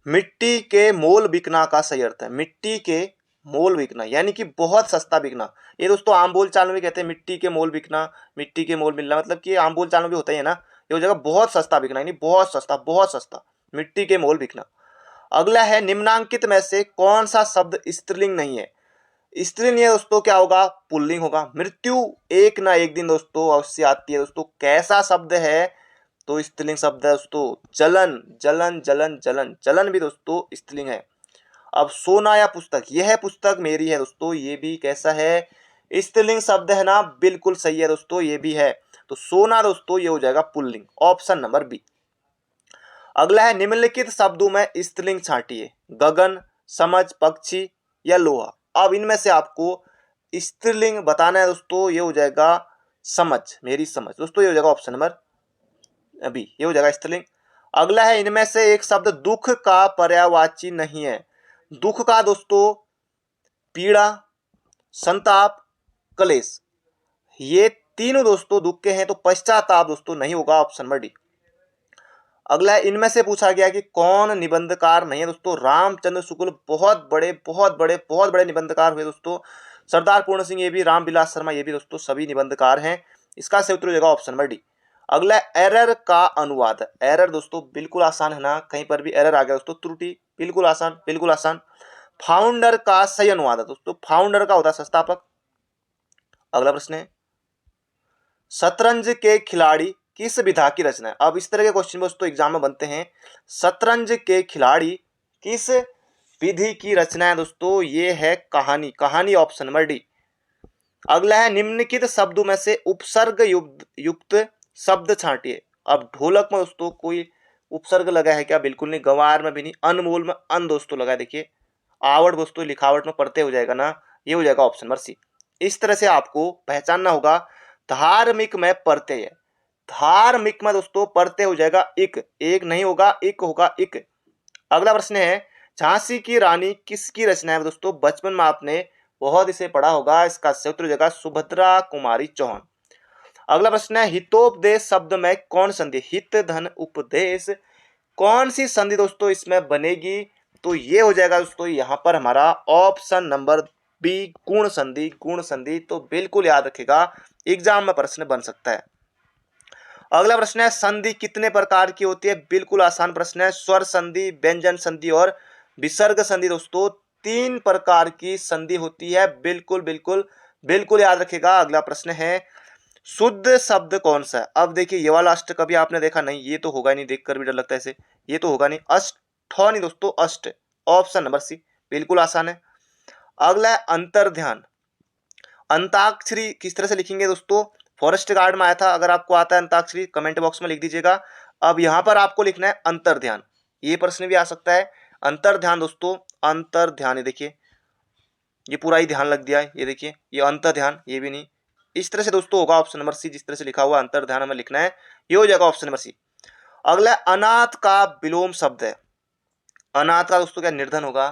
मिट्टी के मोल बिकना का सही अर्थ है। मिट्टी के मोल बिकना यानी कि बहुत सस्ता बिकना। ये दोस्तों आम बोल चाल में भी कहते हैं मिट्टी के मोल बिकना, मिट्टी के मोल मिलना, मतलब कि ये आम बोल चाल में भी होता ही है ना। ये हो जाएगा बहुत सस्ता बिकना, यानी बहुत सस्ता, मिट्टी के मोल बिकना। अगला है निम्नांकित में से कौन सा शब्द स्त्रीलिंग नहीं है। स्त्रीलिंग है दोस्तों, क्या होगा, पुल्लिंग होगा। मृत्यु एक ना एक दिन दोस्तों अवश्य आती है दोस्तों, कैसा शब्द है, तो स्त्रीलिंग शब्द है दोस्तों जलन, जलन जलन जलन, जलन भी दोस्तों स्त्रीलिंग है। अब सोना या पुस्तक, यह पुस्तक मेरी है दोस्तों, ये भी कैसा है, स्त्रीलिंग शब्द है ना, बिल्कुल सही है दोस्तों, ये भी है। तो सोना दोस्तों ये हो जाएगा पुल्लिंग, ऑप्शन नंबर बी। अगला है निम्नलिखित शब्दों में स्त्रीलिंग छांटिए, गगन, समझ, पक्षी या लोहा। अब इनमें से आपको स्त्रीलिंग बताना है दोस्तों, ये हो जाएगा समझ, मेरी समझ दोस्तों, ये हो जाएगा ऑप्शन नंबर बी, ये हो जाएगा स्त्रीलिंग। अगला है इनमें से एक शब्द दुख का पर्यायवाची नहीं है। दुख का दोस्तों पीड़ा, संताप, क्लेश, ये तीनों दोस्तों दुख के हैं, तो पश्चाताप दोस्तों नहीं होगा, ऑप्शन नंबर डी। अगला है इनमें से पूछा गया कि कौन निबंधकार नहीं है दोस्तों। रामचंद्र शुक्ल बहुत बड़े निबंधकार हुए दोस्तों। सरदार पूर्ण सिंह ये भी, रामविलास शर्मा ये भी दोस्तों सभी निबंधकार हैं। इसका सही उत्तर हो जाएगा ऑप्शन नंबर डी। अगला एरर का अनुवाद। एरर दोस्तों बिल्कुल आसान है ना, कहीं पर भी एरर आ गया दोस्तों, त्रुटि, बिल्कुल आसान, बिल्कुल आसान। फाउंडर का सही अनुवाद है दोस्तों, फाउंडर का होता है संस्थापक। अगला प्रश्न है शतरंज के खिलाड़ी किस विधा की रचना है। अब इस तरह के क्वेश्चन दोस्तों एग्जाम में बनते हैं। शतरंज के खिलाड़ी किस विधि की रचना है दोस्तों, ये है कहानी, कहानी ऑप्शन नंबर डी। अगला है निम्नलिखित शब्दों में से उपसर्ग युक्त शब्द छांटिए। अब ढोलक में दोस्तों कोई उपसर्ग लगा है क्या, बिल्कुल नहीं। गंवार में भी नहीं। अनमोल में अन दोस्तों लगा है, देखिए। आवड़ दोस्तों लिखावट में पढ़ते हो जाएगा ना, ये हो जाएगा ऑप्शन नंबर सी। इस तरह से आपको पहचानना होगा। धार्मिक में प्रत्यय है, धार्मिक में दोस्तों प्रत्यय हो जाएगा इक, एक नहीं होगा, इक होगा, इक। अगला प्रश्न है झांसी की रानी किसकी रचना है दोस्तों। बचपन में आपने बहुत इसे पढ़ा होगा, इसका सही उत्तर हो जाएगा सुभद्रा कुमारी चौहान। अगला प्रश्न है हितोपदेश शब्द में कौन संधि, हित धन उपदेश, कौन सी संधि दोस्तों इसमें बनेगी, तो ये हो जाएगा दोस्तों यहाँ पर हमारा ऑप्शन नंबर बी, गुण संधि, गुण संधि। तो बिल्कुल याद रखेगा, एग्जाम में प्रश्न बन सकता है। अगला प्रश्न है संधि कितने प्रकार की होती है। बिल्कुल आसान प्रश्न है। स्वर संधि, व्यंजन संधि और विसर्ग संधि दोस्तों 3 प्रकार की संधि होती है। बिल्कुल बिल्कुल बिल्कुल याद रखेगा। अगला प्रश्न है शुद्ध शब्द कौन सा है। अब देखिए ये वाला अष्ट कभी आपने देखा नहीं, ये तो होगा नहीं, देखकर भी डर लगता है इसे, ये तो होगा नहीं। अष्ट नहीं दोस्तों, अष्ट, ऑप्शन नंबर सी, बिल्कुल आसान है। अगला है अंतर ध्यान। अंताक्षरी किस तरह से लिखेंगे दोस्तों, फॉरेस्ट गार्ड में आया था, अगर आपको आता है अंताक्षरी कमेंट बॉक्स में लिख दीजिएगा। अब यहां पर आपको लिखना है अंतर ध्यान, ये प्रश्न भी आ सकता है। अंतर ध्यान दोस्तों, अंतर ध्यान, ये देखिए ये पूरा ही ध्यान लग दिया है, ये देखिए ये अंतर ध्यान, ये भी नहीं। इस तरह से दोस्तों होगा ऑप्शन नंबर सी, जिस तरह से लिखा हुआ अंतर ध्यान हमें लिखना है, ये हो जाएगा ऑप्शन नंबर सी। अगला अनाथ का विलोम शब्द है। अनाथ का दोस्तों क्या निर्धन होगा,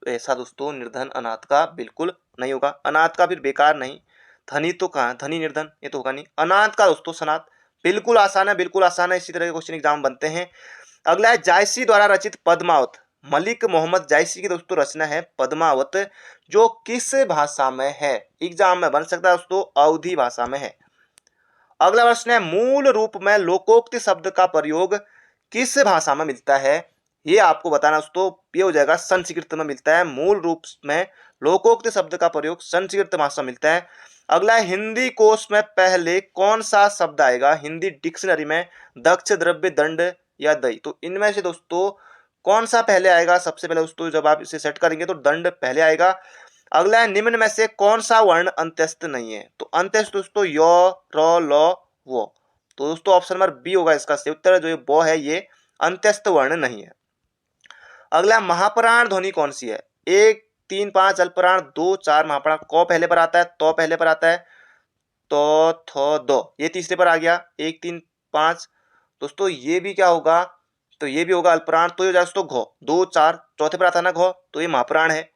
तो ऐसा दोस्तों निर्धन अनाथ का बिल्कुल नहीं होगा। अनाथ का फिर बेकार नहीं, धनी तो कहाँ, धनी निर्धन, ये तो होगा नहीं। अनाथ का दोस्तों सनाथ, बिल्कुल आसान है, बिल्कुल आसान है। इसी तरह के क्वेश्चन एग्जाम बनते हैं। अगला है जायसी द्वारा रचित पद्मावत। मलिक मोहम्मद जायसी की दोस्तों रचना है पद्मावत, जो किस भाषा में है, एग्जाम में बन सकता है दोस्तों, अवधी भाषा में है। अगला प्रश्न है मूल रूप में लोकोक्ति शब्द का प्रयोग किस भाषा में मिलता है, ये आपको बताना दोस्तों, ये हो जाएगा संस्कृत में मिलता है। मूल रूप में लोकोक्ति शब्द का प्रयोग संस्कृत भाषा में मिलता है। अगला है हिंदी कोश में पहले कौन सा शब्द आएगा हिंदी डिक्शनरी में, दक्ष, द्रव्य, दंड या दई। तो इनमें से दोस्तों कौन सा पहले आएगा, सबसे पहले दोस्तों जब आप इसे सेट करेंगे तो दंड पहले आएगा। अगला है निम्न में से कौन सा वर्ण अंत्यस्थ नहीं है, तो अंत्यस्थ दोस्तों य, र, ल, वो। तो दोस्तों ऑप्शन नंबर बी होगा इसका सही उत्तर, जो ये ब है ये अंत्यस्थ वर्ण नहीं है। अगला महाप्राण ध्वनि कौन सी है, 1, 3, 5 अल्पप्राण, 2, 4 महाप्राण। क पहले पर आता है, तो पहले पर आता है, तो थ दो, ये तीसरे पर आ गया, 1, 3, 5। दोस्तों ये भी क्या होगा, तो ये भी होगा अल्पप्राण, तो ये हो जाएगा दोस्तों घ, 2, 4 चौथे पर आता है ना घ, तो ये महाप्राण है।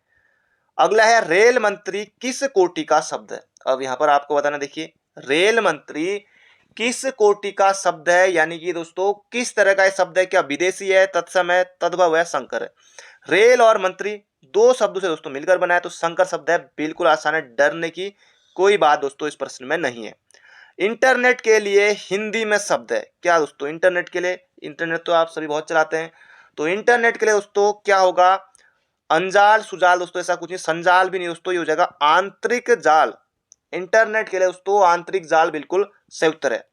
अगला है रेल मंत्री किस कोटि का शब्द है। अब यहां पर आपको बताना, देखिए रेल मंत्री किस कोटि का शब्द है, यानी कि दोस्तों किस तरह का शब्द है, क्या विदेशी है, तत्सम है, तद्भव है, संकर है। रेल और मंत्री दो शब्दों से दोस्तों मिलकर बना है, तो संकर शब्द है। बिल्कुल आसान है, डरने की कोई बात दोस्तों इस प्रश्न में नहीं है। इंटरनेट के लिए हिंदी में शब्द है क्या दोस्तों, इंटरनेट के लिए, इंटरनेट तो आप सभी बहुत चलाते हैं, तो इंटरनेट के लिए दोस्तों क्या होगा, अंजाल सुजाल दोस्तों ऐसा कुछ नहीं, संजाल भी नहीं दोस्तों, ये हो जाएगा आंतरिक जाल। इंटरनेट के लिए दोस्तों आंतरिक जाल बिल्कुल सही उत्तर है।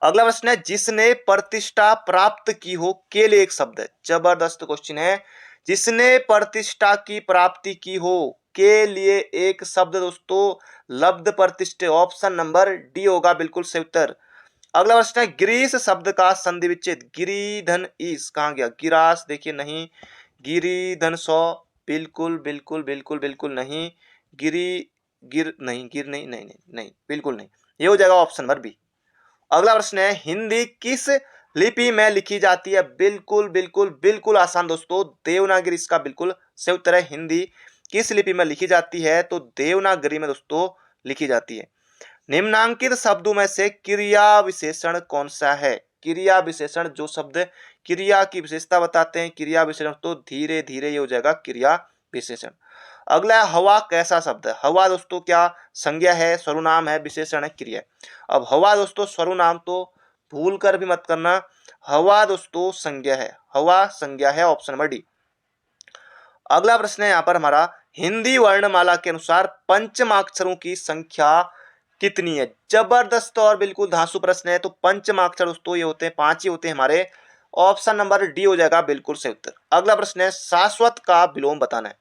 अगला प्रश्न है, जिसने प्रतिष्ठा प्राप्त की हो के लिए एक शब्द है। जबरदस्त क्वेश्चन है, जिसने प्रतिष्ठा की प्राप्ति की हो के लिए एक शब्द दोस्तों लब्ध प्रतिष्ठे, ऑप्शन नंबर डी होगा बिल्कुल सही उत्तर। अगला प्रश्न है, ग्रीस शब्द का संधि विच्छेद, गिरीधन ईस कहाँ गया, गिरास देखिए नहीं, गिरीधन सौ बिल्कुल बिल्कुल बिल्कुल बिल्कुल नहीं, गिरी गिर नहीं, गिर नहीं नहीं नहीं नहीं बिल्कुल नहीं, ये हो जाएगा ऑप्शन नंबर बी। अगला प्रश्न है, हिंदी किस लिपि में लिखी जाती है। बिल्कुल बिल्कुल बिल्कुल आसान दोस्तों, देवनागरी इसका बिल्कुल सही उत्तर है। हिंदी किस लिपि में लिखी जाती है, तो देवनागरी में दोस्तों लिखी जाती है। निम्नांकित शब्दों में से क्रिया विशेषण कौन सा है। क्रिया विशेषण जो शब्द क्रिया की विशेषता बताते हैं, क्रिया विशेषण, तो धीरे धीरे ये हो जाएगा क्रिया विशेषण। अगला है, हवा कैसा शब्द है। हवा दोस्तों क्या संज्ञा है, सर्वनाम है, विशेषण है, क्रिया है। अब हवा दोस्तों सर्वनाम तो भूल कर भी मत करना, हवा दोस्तों संज्ञा है, हवा संज्ञा है, ऑप्शन नंबर डी। अगला प्रश्न है यहाँ पर हमारा, हिंदी वर्णमाला के अनुसार पंचमाक्षरों की संख्या कितनी है। जबरदस्त और बिल्कुल धांसू प्रश्न है। तो पंचमाक्षर दोस्तों ये होते हैं 5 ही होते हैं हमारे, ऑप्शन नंबर डी हो जाएगा बिल्कुल सही उत्तर। अगला प्रश्न है, शाश्वत का विलोम बताना है।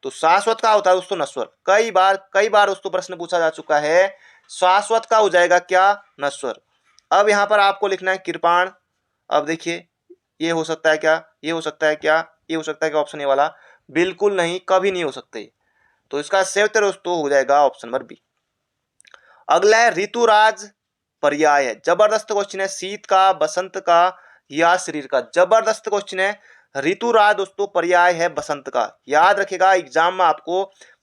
तो शाश्वत का होता है दोस्तों नश्वर। कई बार दोस्तों प्रश्न पूछा जा चुका है, शाश्वत का हो जाएगा क्या, नश्वर। अब यहाँ पर आपको लिखना है कृपाण। अब देखिए ये हो सकता है क्या, ये हो सकता है क्या, ये हो सकता है क्या, ऑप्शन ए वाला बिल्कुल नहीं, कभी नहीं हो सकते। तो इसका सही उत्तर दोस्तों हो जाएगा ऑप्शन नंबर बी। अगला है, ऋतुराज पर्याय है। जबरदस्त क्वेश्चन है, शीत का, बसंत का या शरीर का। जबरदस्त क्वेश्चन है, ऋतुराज दोस्तों पर्याय है बसंत का। याद रखेगा, एग्जाम में आपको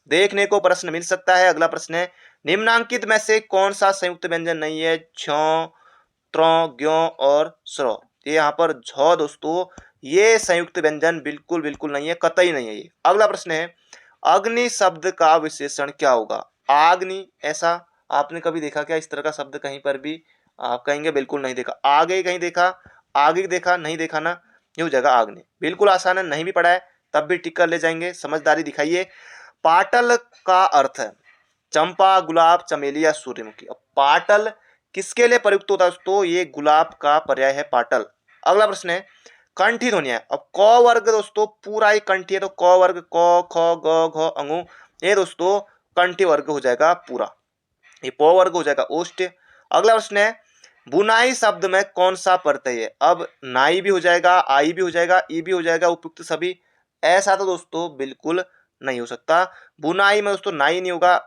देखने को प्रश्न मिल सकता है। अगला प्रश्न है, निम्नांकित में से कौन सा संयुक्त व्यंजन नहीं है। छ्यों, त्रों, ग्यों और स्रो। ये यहाँ पर झ दोस्तों ये संयुक्त व्यंजन बिल्कुल बिल्कुल नहीं है, कतई नहीं है ये। अगला प्रश्न है, अग्नि शब्द का विशेषण क्या होगा। आग्नि, ऐसा आपने कभी देखा क्या इस तरह का शब्द कहीं पर भी, आप कहेंगे बिल्कुल नहीं देखा। आगे कहीं देखा, आगे देखा, नहीं देखा ना, ये हो जाएगा आग्नि। बिल्कुल आसान है, नहीं भी पढ़ा है तब भी टिक कर ले जाएंगे, समझदारी दिखाइए। पाटल का अर्थ है चंपा, गुलाब, चमेली या सूर्यमुखी। अब पाटल किसके लिए प्रयुक्त होता है दोस्तों, ये गुलाब का पर्याय है पाटल। अगला प्रश्न है, कंठी ध्वनियां। अब क वर्ग दोस्तों पूरा ही कंठी है, तो क वर्ग क ख ग घ अंगु, ये दोस्तों कंठी वर्ग हो जाएगा पूरा, ये प वर्ग हो जाएगा ओष्ठ। अगला प्रश्न है, बुनाई शब्द में कौन सा प्रत्यय है। अब नाई भी हो जाएगा, आई भी हो जाएगा, ई भी हो जाएगा, उपयुक्त सभी, ऐसा तो दोस्तों बिल्कुल नहीं हो सकता। बुनाई में दोस्तों नाई नहीं होगा,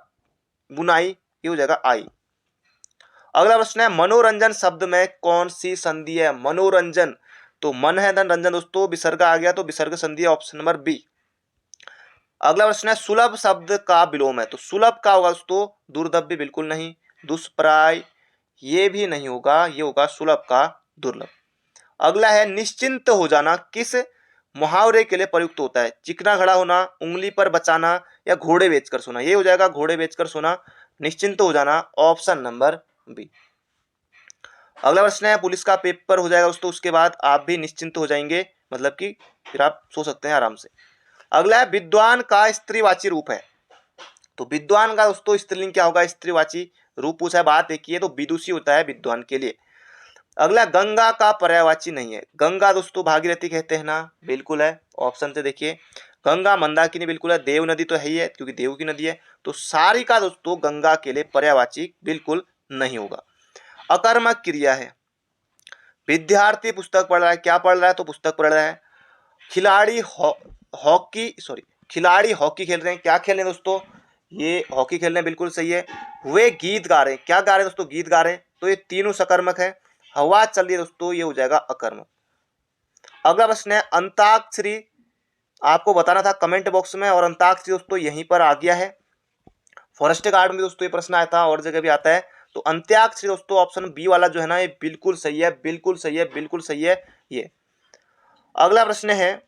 बुनाई ये हो जाएगा आई। अगला प्रश्न है, मनोरंजन शब्द में कौन सी संधि है। मनोरंजन, तो मन है धन रंजन दोस्तों, विसर्ग आ गया तो विसर्ग संधि है, ऑप्शन नंबर बी। अगला प्रश्न है, सुलभ शब्द का विलोम है। तो सुलभ का होगा दोस्तों दुर्लभ, बिल्कुल नहीं, दुष्प्राय ये भी नहीं होगा, ये होगा सुलभ का दुर्लभ। अगला है, निश्चिंत हो जाना किस मुहावरे के लिए प्रयुक्त होता है। चिकना खड़ा होना, उंगली पर बचाना या घोड़े बेचकर सोना। ये हो जाएगा घोड़े बेचकर सोना, निश्चिंत हो जाना, ऑप्शन नंबर बी। अगला प्रश्न है, पुलिस का पेपर हो जाएगा दोस्तों, उसके बाद आप भी निश्चिंत हो जाएंगे, मतलब कि फिर आप सो सकते हैं आराम से। अगला है, विद्वान का स्त्रीवाची रूप है। तो विद्वान का दोस्तों स्त्रीलिंग क्या होगा, स्त्रीवाची रूप पूछा है, बात एक ही है, तो विदुषी होता है विद्वान के लिए। अगला, गंगा का पर्यायवाची नहीं है। गंगा दोस्तों भागीरथी कहते हैं ना, बिल्कुल है, ऑप्शन से देखिए। गंगा मंदाकिनी बिल्कुल है, देव नदी तो है ही है क्योंकि देव की नदी है। तो सारिका दोस्तों गंगा के लिए पर्यायवाची बिल्कुल नहीं होगा। अकर्मक क्रिया है, विद्यार्थी पुस्तक पढ़ रहा है, क्या पढ़ रहा है, तो पुस्तक पढ़ रहा है। खिलाड़ी खिलाड़ी हॉकी खेल रहे हैं, क्या खेल रहे हैं दोस्तों, ये हॉकी खेल रहे हैं, बिल्कुल सही है। वे गीत गा रहे हैं, क्या गा रहे हैं दोस्तों, गीत गा रहे हैं, तो ये तीनों सकर्मक है। हवा चल रही है दोस्तों, ये हो जाएगा अकर्मक। अगला प्रश्न है, अंताक्षरी आपको बताना था कमेंट बॉक्स में, और अंताक्षरी दोस्तों यहीं पर आ गया है। फॉरेस्ट गार्ड में दोस्तों ये प्रश्न आया था, और जगह भी आता है। तो अंत्याक्षरी दोस्तों ऑप्शन बी वाला जो है ना ये बिल्कुल सही है, बिल्कुल सही है, बिल्कुल सही है ये। अगला प्रश्न है,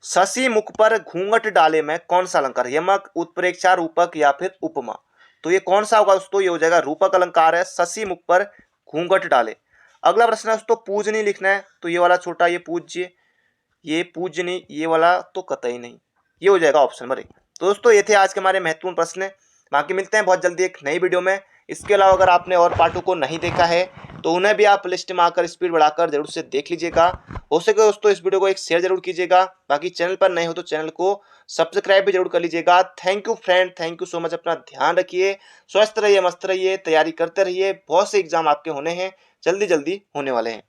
शशि मुख पर घूंघट डाले में कौन सा अलंकार, यमक, उत्प्रेक्षा, रूपक या फिर उपमा। तो ये कौन सा होगा दोस्तों, ये हो जाएगा रूपक अलंकार है, शशि मुख पर घूंघट डाले। अगला प्रश्न है दोस्तों, पूजनी लिखना है, तो ये वाला छोटा ये पूज्य, ये पूजनी, ये वाला तो कतई नहीं, ये हो जाएगा ऑप्शन नंबर ए। तो दोस्तों ये थे आज के हमारे महत्वपूर्ण प्रश्न। बाकी मिलते हैं बहुत जल्दी एक नई वीडियो में। इसके अलावा अगर आपने और पार्टों को नहीं देखा है तो उन्हें भी आप लिस्ट में आकर स्पीड बढ़ाकर जरूर से देख लीजिएगा। हो सके दोस्तों इस वीडियो को एक शेयर जरूर कीजिएगा। बाकी चैनल पर नए हो तो चैनल को सब्सक्राइब भी जरूर कर लीजिएगा। Thank you friend, thank you so much. अपना ध्यान रखिए, स्वस्थ रहिए, मस्त रहिए, तैयारी करते रहिए। बहुत से एग्जाम आपके होने हैं, जल्दी जल्दी होने वाले हैं।